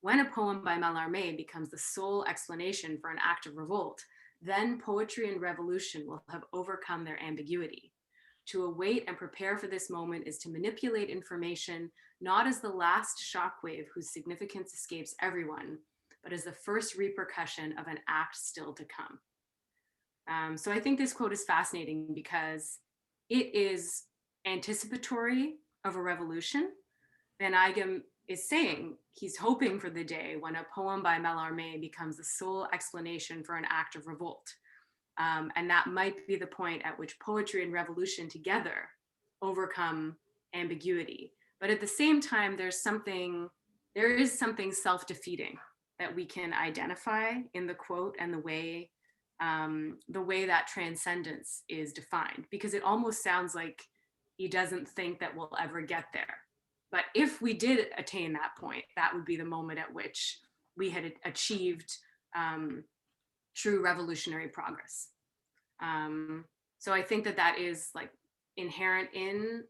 When a poem by Mallarmé becomes the sole explanation for an act of revolt, then poetry and revolution will have overcome their ambiguity. To await and prepare for this moment is to manipulate information, not as the last shockwave whose significance escapes everyone, but as the first repercussion of an act still to come. So I think this quote is fascinating because it is anticipatory of a revolution. Van Eyck is saying he's hoping for the day when a poem by Mallarmé becomes the sole explanation for an act of revolt. And that might be the point at which poetry and revolution together overcome ambiguity. But at the same time, there is something self-defeating that we can identify in the quote and the way that transcendence is defined, because it almost sounds like he doesn't think that we'll ever get there. But if we did attain that point, that would be the moment at which we had achieved true revolutionary progress. So I think that that is like inherent in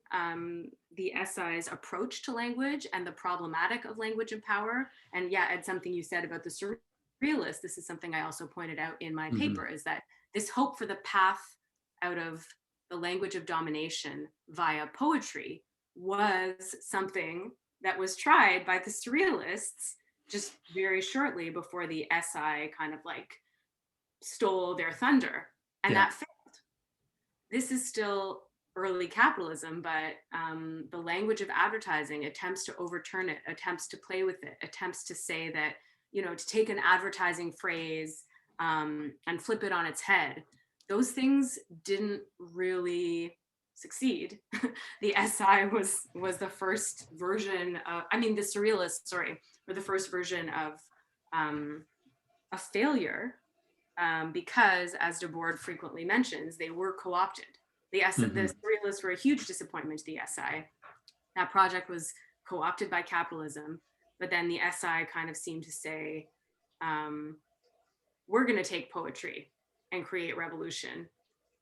the SI's approach to language and the problematic of language and power. And yeah, Ed, something you said about the surrealists, this is something I also pointed out in my paper, is that this hope for the path out of the language of domination via poetry was something that was tried by the surrealists just very shortly before the SI kind of like stole their thunder, and that failed. This is still early capitalism, but the language of advertising attempts to overturn it, attempts to play with it, attempts to say that, you know, to take an advertising phrase and flip it on its head. Those things didn't really succeed. The SI was the first version of, I mean, the surrealists, sorry, were the first version of a failure because, as Debord frequently mentions, they were co-opted. The surrealists were a huge disappointment to the SI. That project was co-opted by capitalism, but then the SI kind of seemed to say, we're going to take poetry and create revolution.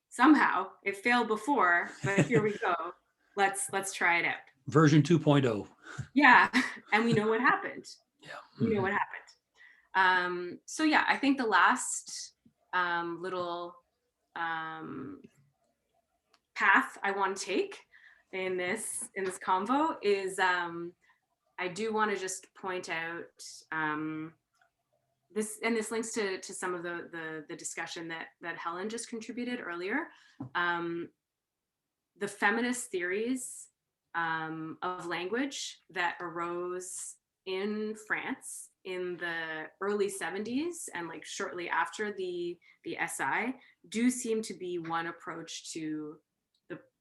Somehow it failed before, but here we go. Let's try it out. Version 2.0. Yeah, and we know what happened. Yeah, we know what happened. So yeah, I think the last little path I want to take in this convo is I do want to just point out this, and this links to some of the discussion that Helen just contributed earlier. The feminist theories of language that arose in France in the early 70s and like shortly after the SI do seem to be one approach to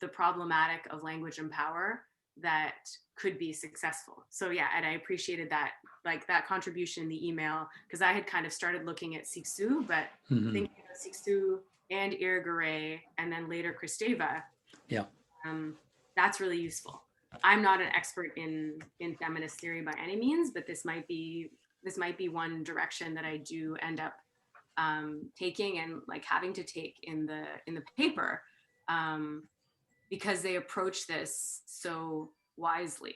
the problematic of language and power that could be successful. So yeah, and I appreciated that, like that contribution in the email, because I had kind of started looking at Cixous, but thinking of Cixous and Irigaray and then later Kristeva, that's really useful. I'm not an expert in feminist theory by any means, but this might be one direction that I do end up taking and like having to take in the paper, because they approach this so wisely.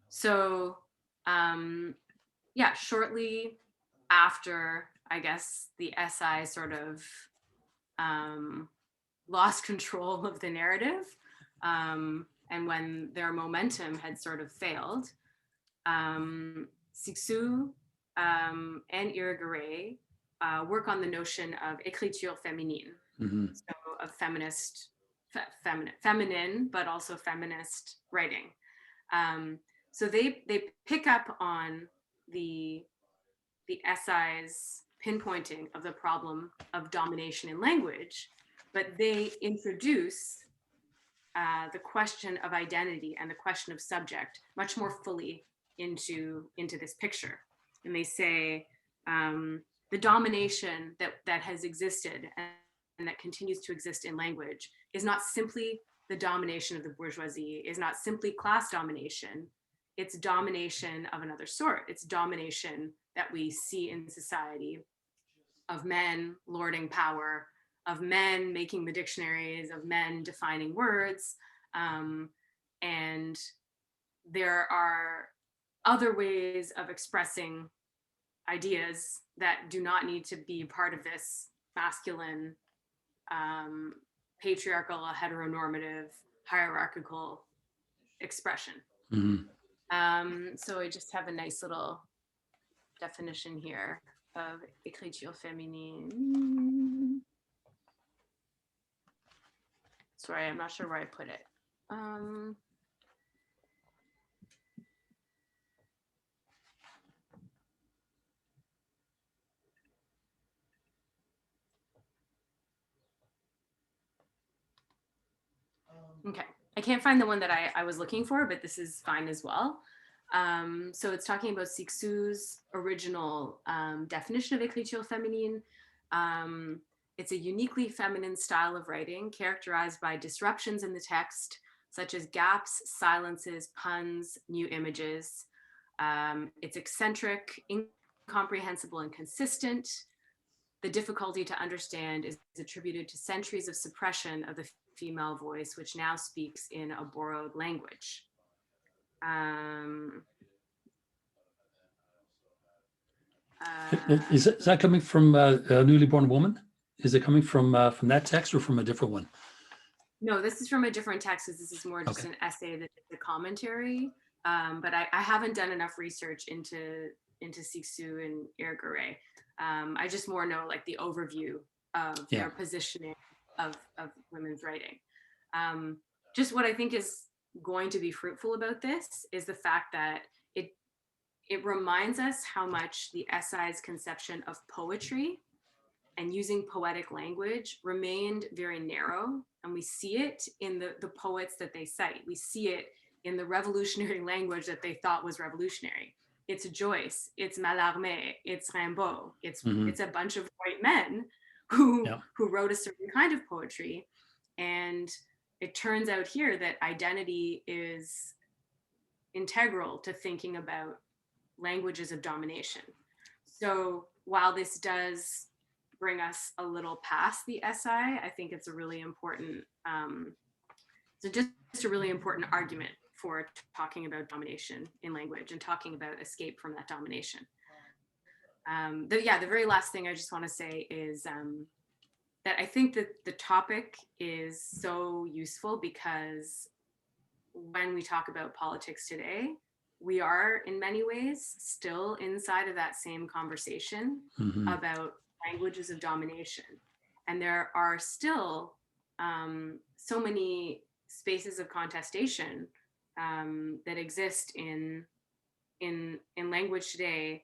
So yeah, shortly after, I guess, the SI sort of lost control of the narrative, and when their momentum had sort of failed, Cixous and Irigaray work on the notion of écriture féminine, so of feminine, but also feminist writing. So they pick up on the SI's pinpointing of the problem of domination in language, but they introduce the question of identity and the question of subject much more fully into this picture. And they say the domination that has existed and that continues to exist in language is not simply the domination of the bourgeoisie, is not simply class domination. It's domination of another sort. It's domination that we see in society of men lording power, of men making the dictionaries, of men defining words. And there are other ways of expressing ideas that do not need to be part of this masculine, patriarchal, heteronormative, hierarchical expression. So I just have a nice little definition here of écriture féminine. Sorry, I'm not sure where I put it. Okay, I can't find the one that I was looking for, but this is fine as well. So it's talking about Cixous's original definition of écriture féminine. It's a uniquely feminine style of writing characterized by disruptions in the text, such as gaps, silences, puns, new images. It's eccentric, incomprehensible, and consistent. The difficulty to understand is attributed to centuries of suppression of the female voice, which now speaks in a borrowed language. Is that coming from a newly born woman? Is it coming from that text or from a different one? No, this is from a different text. This is more just an essay that's a commentary. But I haven't done enough research into Cixous and Irigaray. I just more know like the overview of their positioning of women's writing. Just what I think is going to be fruitful about this is the fact that it reminds us how much the SI's conception of poetry and using poetic language remained very narrow. And we see it in the poets that they cite. We see it in the revolutionary language that they thought was revolutionary. It's Joyce, it's Mallarmé, it's Rimbaud, it's a bunch of white men who wrote a certain kind of poetry. And it turns out here that identity is integral to thinking about languages of domination. So while this does bring us a little past the SI, I think it's a really important, so just a really important argument for talking about domination in language and talking about escape from that domination. The very last thing I just want to say is that I think that the topic is so useful because when we talk about politics today, we are in many ways still inside of that same conversation about languages of domination. And there are still so many spaces of contestation that exist in language today,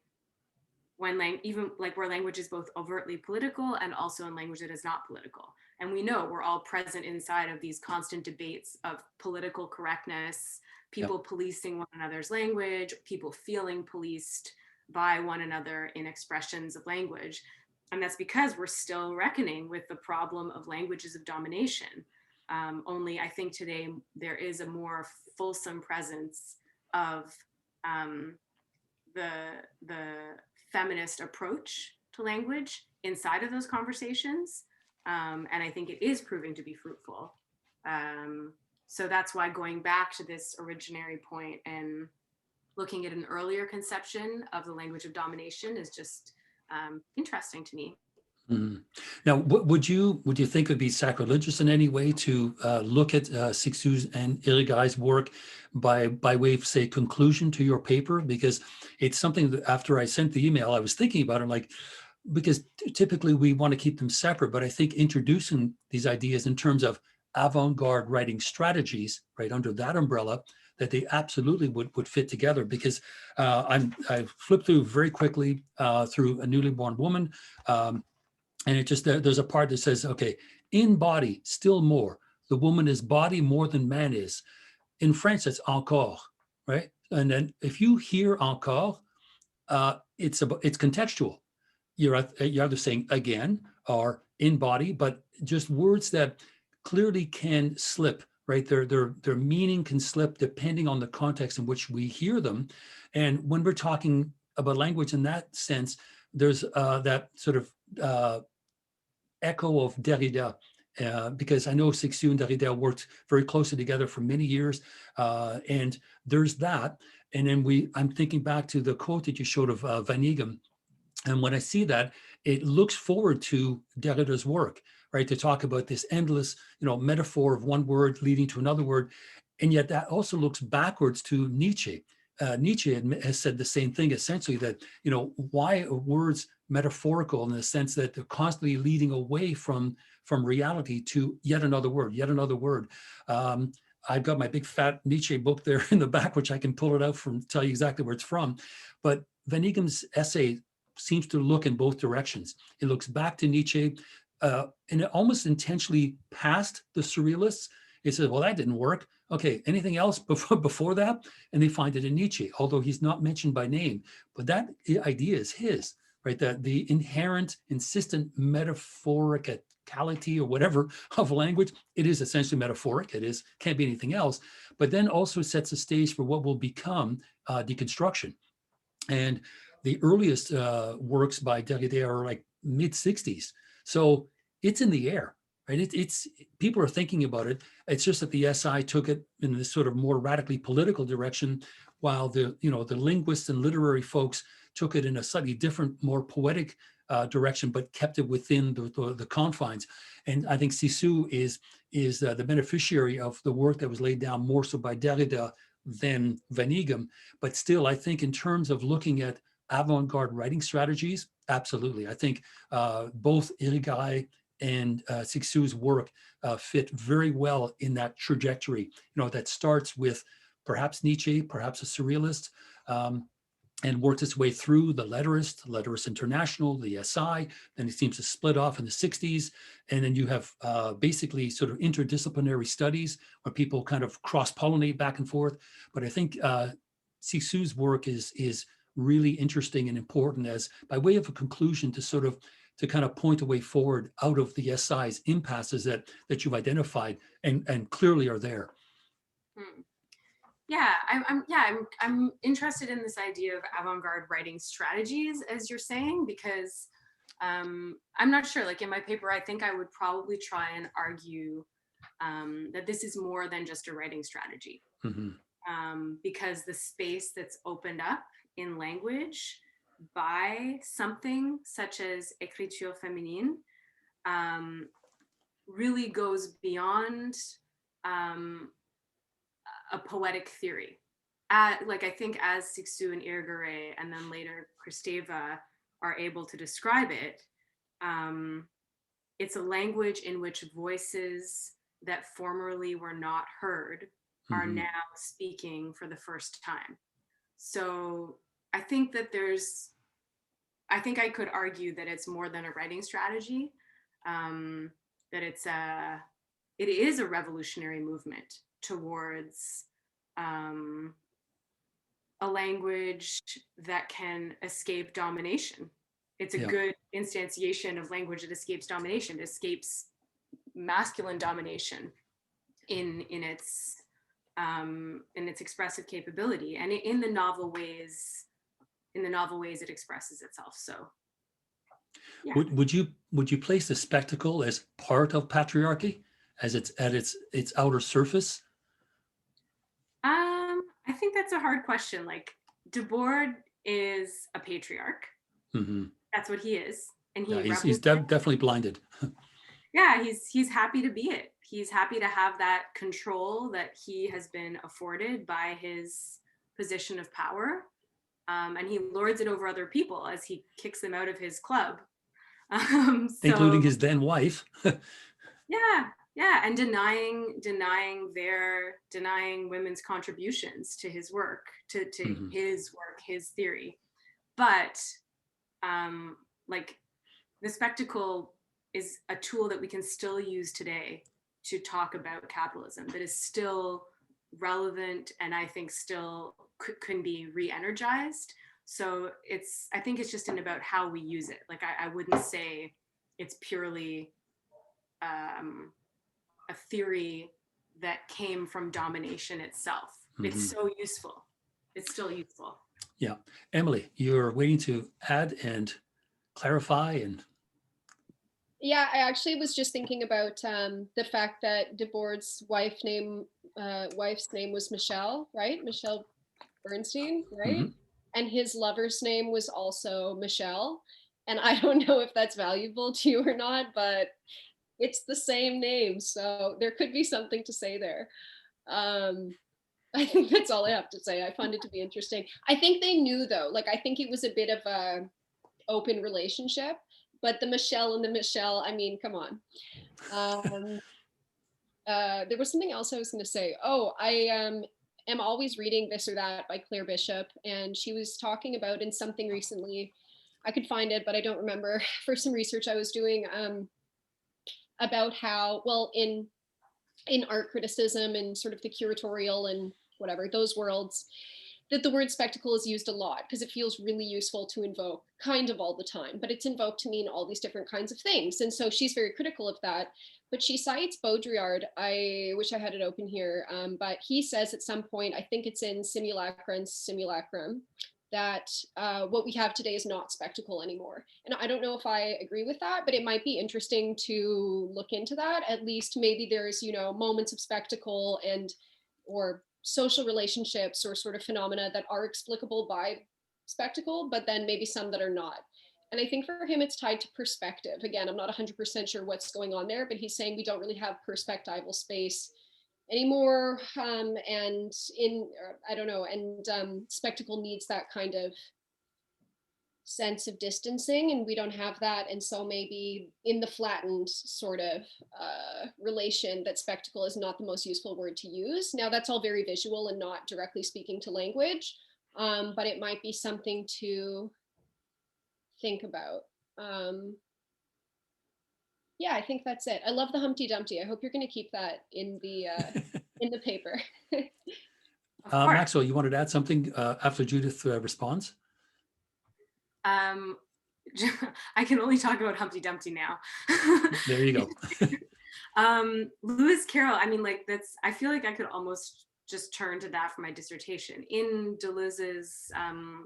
when even like where language is both overtly political and also in language that is not political. And we know we're all present inside of these constant debates of political correctness, people policing one another's language, people feeling policed by one another in expressions of language. And that's because we're still reckoning with the problem of languages of domination. Only I think today there is a more fulsome presence of the feminist approach to language inside of those conversations. And I think it is proving to be fruitful. So that's why going back to this originary point and looking at an earlier conception of the language of domination is just interesting to me. Now, would you think it would be sacrilegious in any way to look at Cixous and Irigay's work by way of, say, conclusion to your paper? Because it's something that after I sent the email, I was thinking about it, like, because typically we want to keep them separate, but I think introducing these ideas in terms of avant-garde writing strategies, right, under that umbrella, that they absolutely would fit together. Because I flipped through very quickly through A Newly Born Woman, and it just, there's a part that says, okay, in body, still more. The woman is body more than man is. In French, it's encore, right? And then if you hear encore, it's contextual. You're either saying again or in body, but just words that clearly can slip, right? Their meaning can slip depending on the context in which we hear them. And when we're talking about language in that sense, there's that sort of echo of Derrida, because I know Cixous and Derrida worked very closely together for many years, and there's that. And then I'm thinking back to the quote that you showed of Van Eeghem, and when I see that, it looks forward to Derrida's work, right? To talk about this endless, metaphor of one word leading to another word, and yet that also looks backwards to Nietzsche. Nietzsche has said the same thing, essentially, that, why are words metaphorical in the sense that they're constantly leading away from reality to yet another word, yet another word. I've got my big fat Nietzsche book there in the back, which I can pull it out from, tell you exactly where it's from. But Van Eeghem's essay seems to look in both directions. It looks back to Nietzsche, and it almost intentionally past the surrealists, He says, well, that didn't work. Okay, anything else before that? And they find it in Nietzsche, although he's not mentioned by name. But that idea is his, right? That the inherent, insistent metaphoricality or whatever of language, it is essentially metaphoric. It is, can't be anything else. But then also sets a stage for what will become deconstruction. And the earliest works by Derrida are like mid 60s. So it's in the air, right? It's people are thinking about it. It's just that the SI took it in this sort of more radically political direction, while the linguists and literary folks took it in a slightly different, more poetic direction, but kept it within the confines. And I think Cixous is the beneficiary of the work that was laid down more so by Derrida than Van Eeghem. But still, I think in terms of looking at avant-garde writing strategies, absolutely. I think both Irigaray and Cixous' work fit very well in that trajectory, that starts with perhaps Nietzsche, perhaps a surrealist, and worked its way through the Letterist International, the SI. Then it seems to split off in the 60s. And then you have basically sort of interdisciplinary studies where people kind of cross-pollinate back and forth. But I think Cixous' work is really interesting and important as by way of a conclusion to kind of point a way forward out of the SI's impasses that you've identified and clearly are there. Yeah, I'm interested in this idea of avant-garde writing strategies, as you're saying, because I'm not sure. Like in my paper, I think I would probably try and argue that this is more than just a writing strategy, because the space that's opened up in language by something such as écriture féminine really goes beyond a poetic theory. Like I think as Cixous and Irigaray and then later Kristeva are able to describe it, it's a language in which voices that formerly were not heard are now speaking for the first time. So I think that I think I could argue that it's more than a writing strategy, that it is a revolutionary movement towards a language that can escape domination. It's a good instantiation of language that escapes domination, escapes masculine domination in its expressive capability, and in the novel ways it expresses itself. So yeah. Would you place the spectacle as part of patriarchy, as it's at its outer surface? I think that's a hard question. Like Debord is a patriarch. That's what he is, and he's definitely blinded. Yeah, he's happy to be it. He's happy to have that control that he has been afforded by his position of power, and he lords it over other people as he kicks them out of his club, including his then wife. Yeah, and denying women's contributions to his work, to his work, his theory. But like the spectacle is a tool that we can still use today to talk about capitalism, that is still relevant and I think still can be re-energized. So I think it's just about how we use it. Like I wouldn't say it's purely a theory that came from domination itself. It's so useful. It's still useful. Yeah. Emily, you're waiting to add and clarify and... Yeah, I actually was just thinking about the fact that Debord's wife's name was Michelle, right? Michelle Bernstein, right? And his lover's name was also Michelle. And I don't know if that's valuable to you or not, but it's the same name. So there could be something to say there. I think that's all I have to say. I found it to be interesting. I think they knew though, like I think it was a bit of a open relationship, but the Michelle and the Michelle, I mean, come on. There was something else I was going to say. Oh, I am always reading This or That by Claire Bishop. And she was talking about in something recently, I could find it, but I don't remember, for some research I was doing about how, well, in in art criticism and sort of the curatorial and whatever, those worlds, that the word spectacle is used a lot because it feels really useful to invoke kind of all the time, but it's invoked to mean all these different kinds of things. And so she's very critical of that. But she cites Baudrillard. I wish I had it open here, but he says at some point, I think it's in Simulacra and Simulacrum, that what we have today is not spectacle anymore. And I don't know if I agree with that, but it might be interesting to look into that. At least maybe there's, you know, moments of spectacle and or social relationships or sort of phenomena that are explicable by spectacle, but then maybe some that are not. And I think for him, it's tied to perspective. Again, I'm not 100% sure what's going on there, but he's saying we don't really have perspectival space anymore. And I don't know, and spectacle needs that kind of sense of distancing, and we don't have that. And so maybe in the flattened sort of relation, that spectacle is not the most useful word to use. Now that's all very visual and not directly speaking to language, but it might be something to think about. Yeah, I think that's it. I love the Humpty Dumpty. I hope you're going to keep that in the paper. Of course. Maxwell, you wanted to add something after Judith responds? I can only talk about Humpty Dumpty now. There you go. Lewis Carroll, I mean, like I feel like I could almost just turn to that for my dissertation. In Deleuze's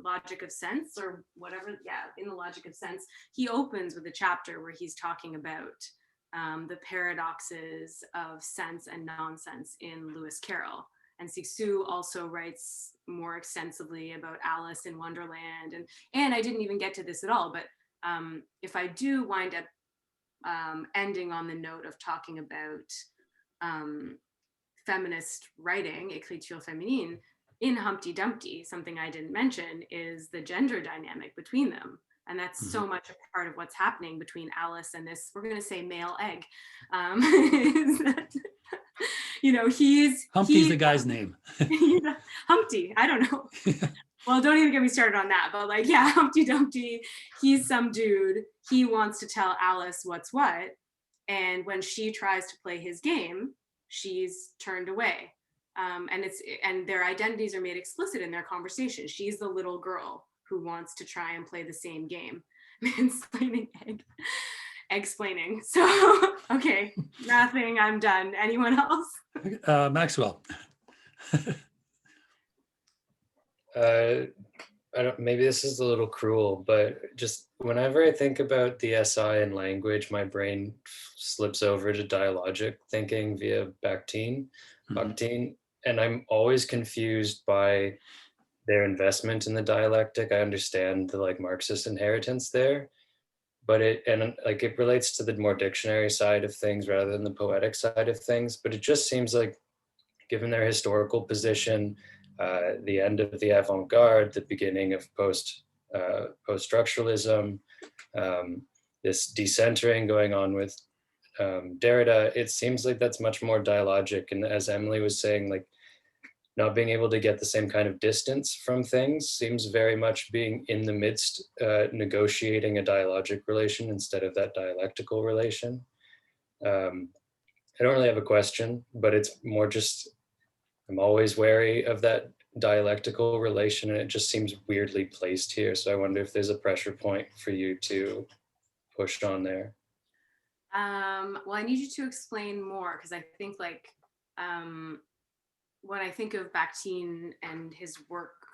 Logic of Sense or whatever, in the Logic of Sense, he opens with a chapter where he's talking about the paradoxes of sense and nonsense in Lewis Carroll. And Cixous also writes more extensively about Alice in Wonderland. And I didn't even get to this at all, but if I do wind up ending on the note of talking about feminist writing, écriture féminine, in Humpty Dumpty, something I didn't mention is the gender dynamic between them. And that's so much a part of what's happening between Alice and this, we're going to say male egg. Is that, you know, Humpty's the guy's name. Humpty, I don't know. Well, don't even get me started on that. But like, yeah, Humpty Dumpty, he's some dude. He wants to tell Alice what's what. And when she tries to play his game, she's turned away. And their identities are made explicit in their conversation. She's the little girl who wants to try and play the same game. Mansplaining, egg-splaining. So, okay, nothing, I'm done. Anyone else? Maxwell. Maybe this is a little cruel, but just whenever I think about the SI in language, my brain slips over to dialogic thinking via Bakhtin, and I'm always confused by their investment in the dialectic. I understand the like Marxist inheritance there, but it relates to the more dictionary side of things rather than the poetic side of things. But it just seems like, given their historical position, the end of the avant-garde, the beginning of post-structuralism, this decentering going on with Derrida, it seems like that's much more dialogic. And as Emily was saying, like not being able to get the same kind of distance from things seems very much being in the midst, negotiating a dialogic relation instead of that dialectical relation. I don't really have a question, but it's more just, I'm always wary of that dialectical relation, and it just seems weirdly placed here. So I wonder if there's a pressure point for you to push on there. Well, I need you to explain more, because I think like when I think of Bakhtin and his work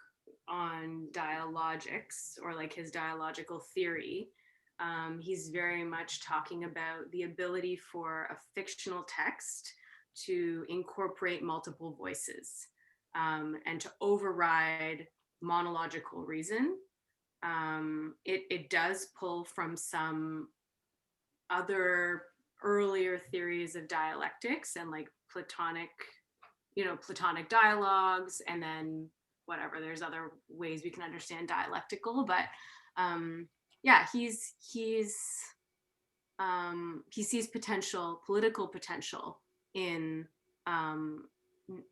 on dialogics, or like his dialogical theory, he's very much talking about the ability for a fictional text to incorporate multiple voices and to override monological reason. It does pull from some other earlier theories of dialectics and like Platonic dialogues, and then whatever, there's other ways we can understand dialectical, but yeah, he sees political potential in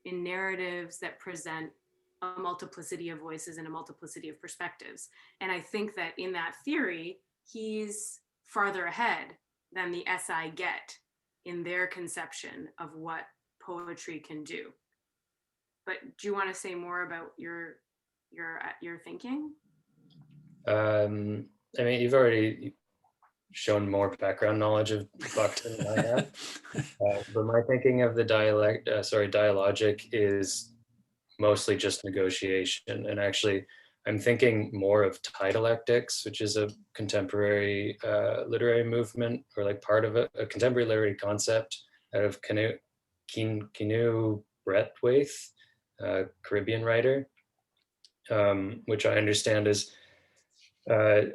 narratives that present a multiplicity of voices and a multiplicity of perspectives. And I think that in that theory, he's farther ahead than the SI get in their conception of what poetry can do. But do you want to say more about your thinking? I mean, you've already shown more background knowledge of Buckton than I have. But my thinking of the dialogic is mostly just negotiation. And actually, I'm thinking more of dialectics, which is a contemporary literary movement, or like part of a contemporary literary concept out of Kinu Braithwaite, Caribbean writer, which I understand is a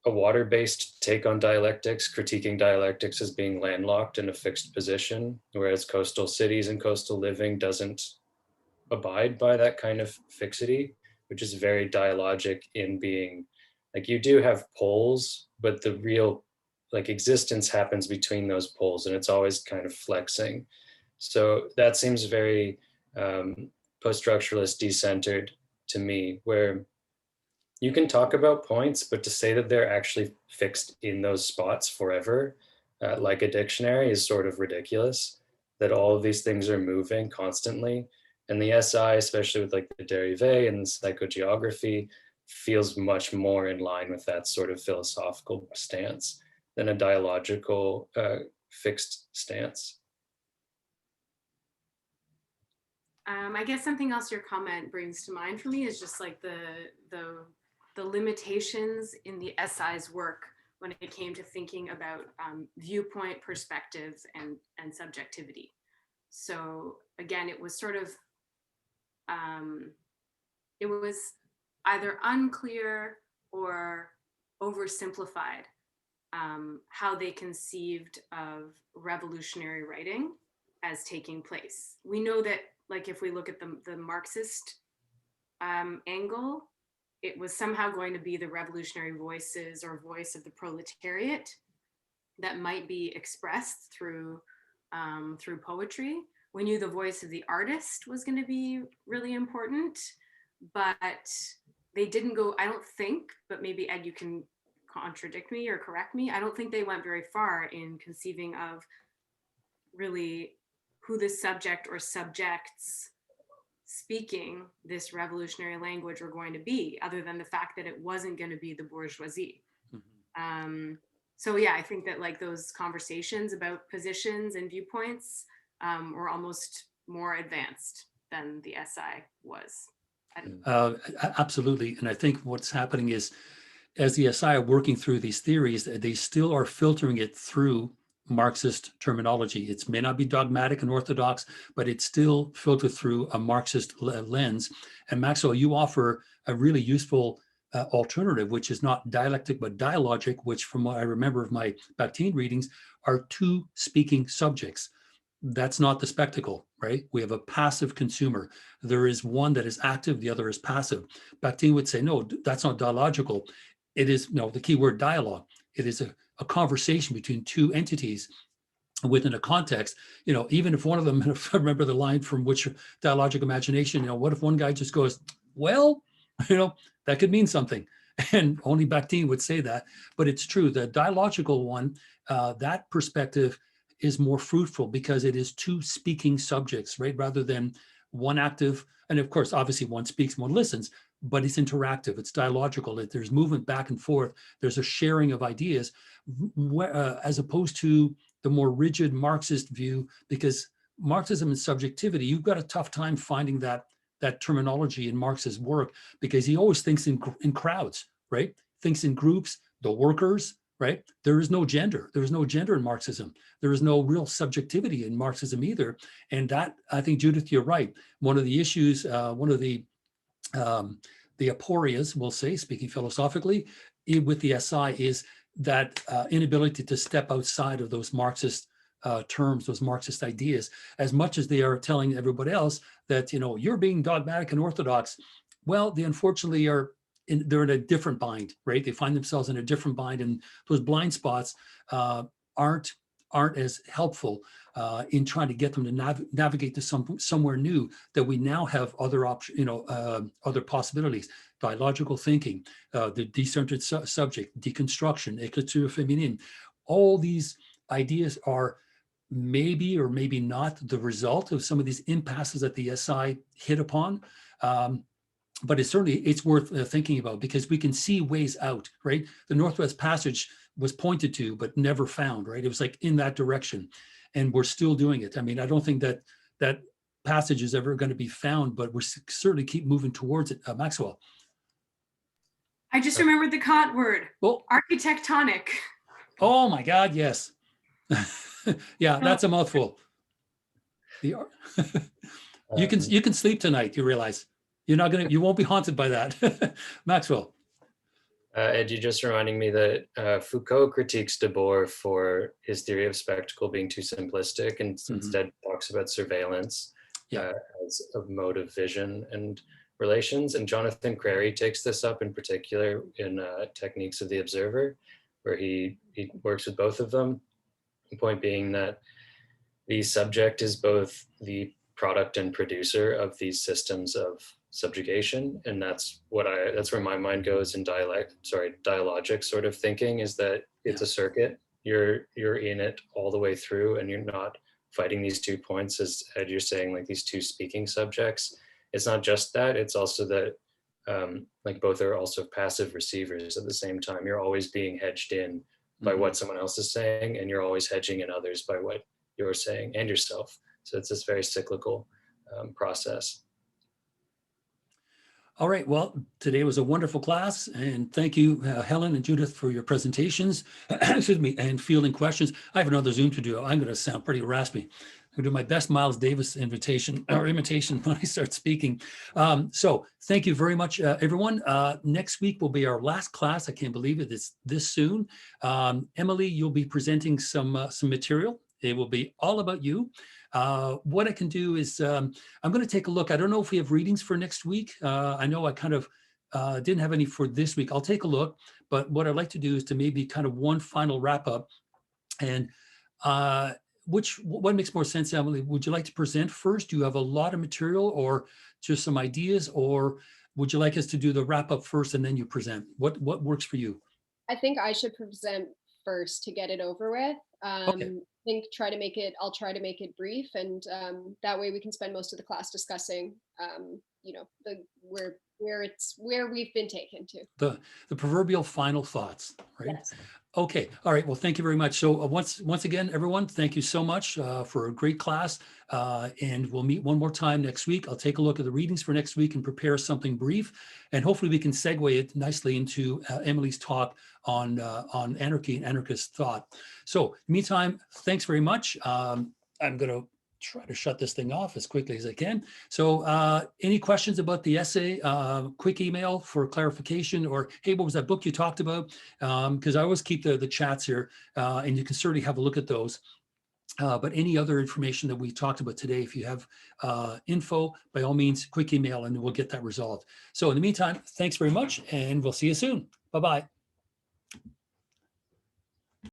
water-based take on dialectics, critiquing dialectics as being landlocked in a fixed position, whereas coastal cities and coastal living doesn't abide by that kind of fixity, which is very dialogic in being, like, you do have poles, but the real like existence happens between those poles, and it's always kind of flexing. So that seems very post-structuralist, decentered to me, where you can talk about points, but to say that they're actually fixed in those spots forever, like a dictionary, is sort of ridiculous, that all of these things are moving constantly. And the SI, especially with like the derivé and the psychogeography, feels much more in line with that sort of philosophical stance than a dialogical fixed stance. I guess something else your comment brings to mind for me is just like the limitations in the SI's work when it came to thinking about viewpoint, perspectives, and subjectivity. So again, it was sort of, it was either unclear or oversimplified how they conceived of revolutionary writing as taking place. We know that, like, if we look at the Marxist angle, it was somehow going to be the revolutionary voices or voice of the proletariat that might be expressed through poetry. We knew the voice of the artist was going to be really important, but they didn't go, I don't think, but maybe Ed, you can contradict me or correct me, I don't think they went very far in conceiving of really who the subject or subjects speaking this revolutionary language were going to be, other than the fact that it wasn't going to be the bourgeoisie. Mm-hmm. So yeah, I think that like those conversations about positions and viewpoints were almost more advanced than the SI was. Absolutely. And I think what's happening is, as the SI are working through these theories, they still are filtering it through Marxist terminology. It may not be dogmatic and orthodox, but it's still filtered through a Marxist lens. And Maxwell, you offer a really useful alternative, which is not dialectic, but dialogic, which from what I remember of my Bakhtin readings are two speaking subjects. That's not the spectacle, right? We have a passive consumer. There is one that is active, the other is passive. Bakhtin would say, no, that's not dialogical. It is, no, the key word dialogue. It is a conversation between two entities within a context. You know, even if one of them, if I remember the line from which dialogic imagination, you know, what if one guy just goes, well, you know, that could mean something. And only Bakhtin would say that, but it's true. The dialogical one, that perspective is more fruitful because it is two speaking subjects, right? Rather than one active, and of course, obviously one speaks, one listens, but it's interactive, it's dialogical, there's movement back and forth, there's a sharing of ideas, as opposed to the more rigid Marxist view, because Marxism and subjectivity, you've got a tough time finding that terminology in Marx's work, because he always thinks in crowds, right? Thinks in groups, the workers, right? There is no gender. There is no gender in Marxism. There is no real subjectivity in Marxism either. And that, I think, Judith, you're right. One of the issues, one of the aporias, we'll say, speaking philosophically, with the SI is that inability to step outside of those Marxist terms, those Marxist ideas, as much as they are telling everybody else that, you know, you're being dogmatic and orthodox. Well, they unfortunately are, they're in a different bind, right? They find themselves in a different bind, and those blind spots aren't as helpful in trying to get them to navigate to somewhere new, that we now have other options, you know, other possibilities, dialogical thinking, the decentered subject, deconstruction, écriture féminine. All these ideas are maybe or maybe not the result of some of these impasses that the SI hit upon. But it's worth thinking about, because we can see ways out, right? The Northwest Passage was pointed to, but never found, right? It was like in that direction, and we're still doing it. I mean, I don't think that that passage is ever going to be found, but we're certainly keep moving towards it. Maxwell. I just remembered the Kant word, Well, architectonic. oh my God, yes. Yeah, that's a mouthful. You can sleep tonight, you realize. You won't be haunted by that. Maxwell. Ed, you're just reminding me that Foucault critiques Debord for his theory of spectacle being too simplistic, and instead talks about surveillance as a mode of vision and relations. And Jonathan Crary takes this up in particular in Techniques of the Observer, where he works with both of them. The point being that the subject is both the product and producer of these systems of subjugation, and that's where my mind goes in dialogic sort of thinking, is that it's a circuit. You're in it all the way through, and you're not fighting these 2 points, as Ed, you're saying, like these 2 speaking subjects. It's not just that, it's also that like both are also passive receivers at the same time. You're always being hedged in by what someone else is saying, and you're always hedging in others by what you're saying and yourself. So it's this very cyclical process. All right, well, today was a wonderful class, and thank you, Helen and Judith, for your presentations, excuse me, and fielding questions. I have another Zoom to do. I'm going to sound pretty raspy. I'm going to do my best Miles Davis imitation when I start speaking. So thank you very much, everyone. Next week will be our last class. I can't believe it. It's this soon. Emily, you'll be presenting some material. It will be all about you. What I can do is I'm going to take a look. I don't know if we have readings for next week. I know I kind of didn't have any for this week. I'll take a look. But what I'd like to do is to maybe kind of one final wrap up. And what makes more sense, Emily? Would you like to present first? Do you have a lot of material or just some ideas? Or would you like us to do the wrap up first and then you present? What works for you? I think I should present first to get it over with. Okay. I'll try to make it brief, and that way we can spend most of the class discussing, where we've been taken to. The proverbial final thoughts, right? Yes. Okay. All right. Well, thank you very much. So once again, everyone, thank you so much for a great class. And we'll meet one more time next week. I'll take a look at the readings for next week and prepare something brief. And hopefully we can segue it nicely into Emily's talk on anarchy and anarchist thought. So meantime, thanks very much. I'm going to try to shut this thing off as quickly as I can. So any questions about the essay, quick email for clarification, or, hey, what was that book you talked about? Because I always keep the chats here, and you can certainly have a look at those. But any other information that we talked about today, if you have info, by all means, quick email and we'll get that resolved. So in the meantime, thanks very much, and we'll see you soon. Bye-bye.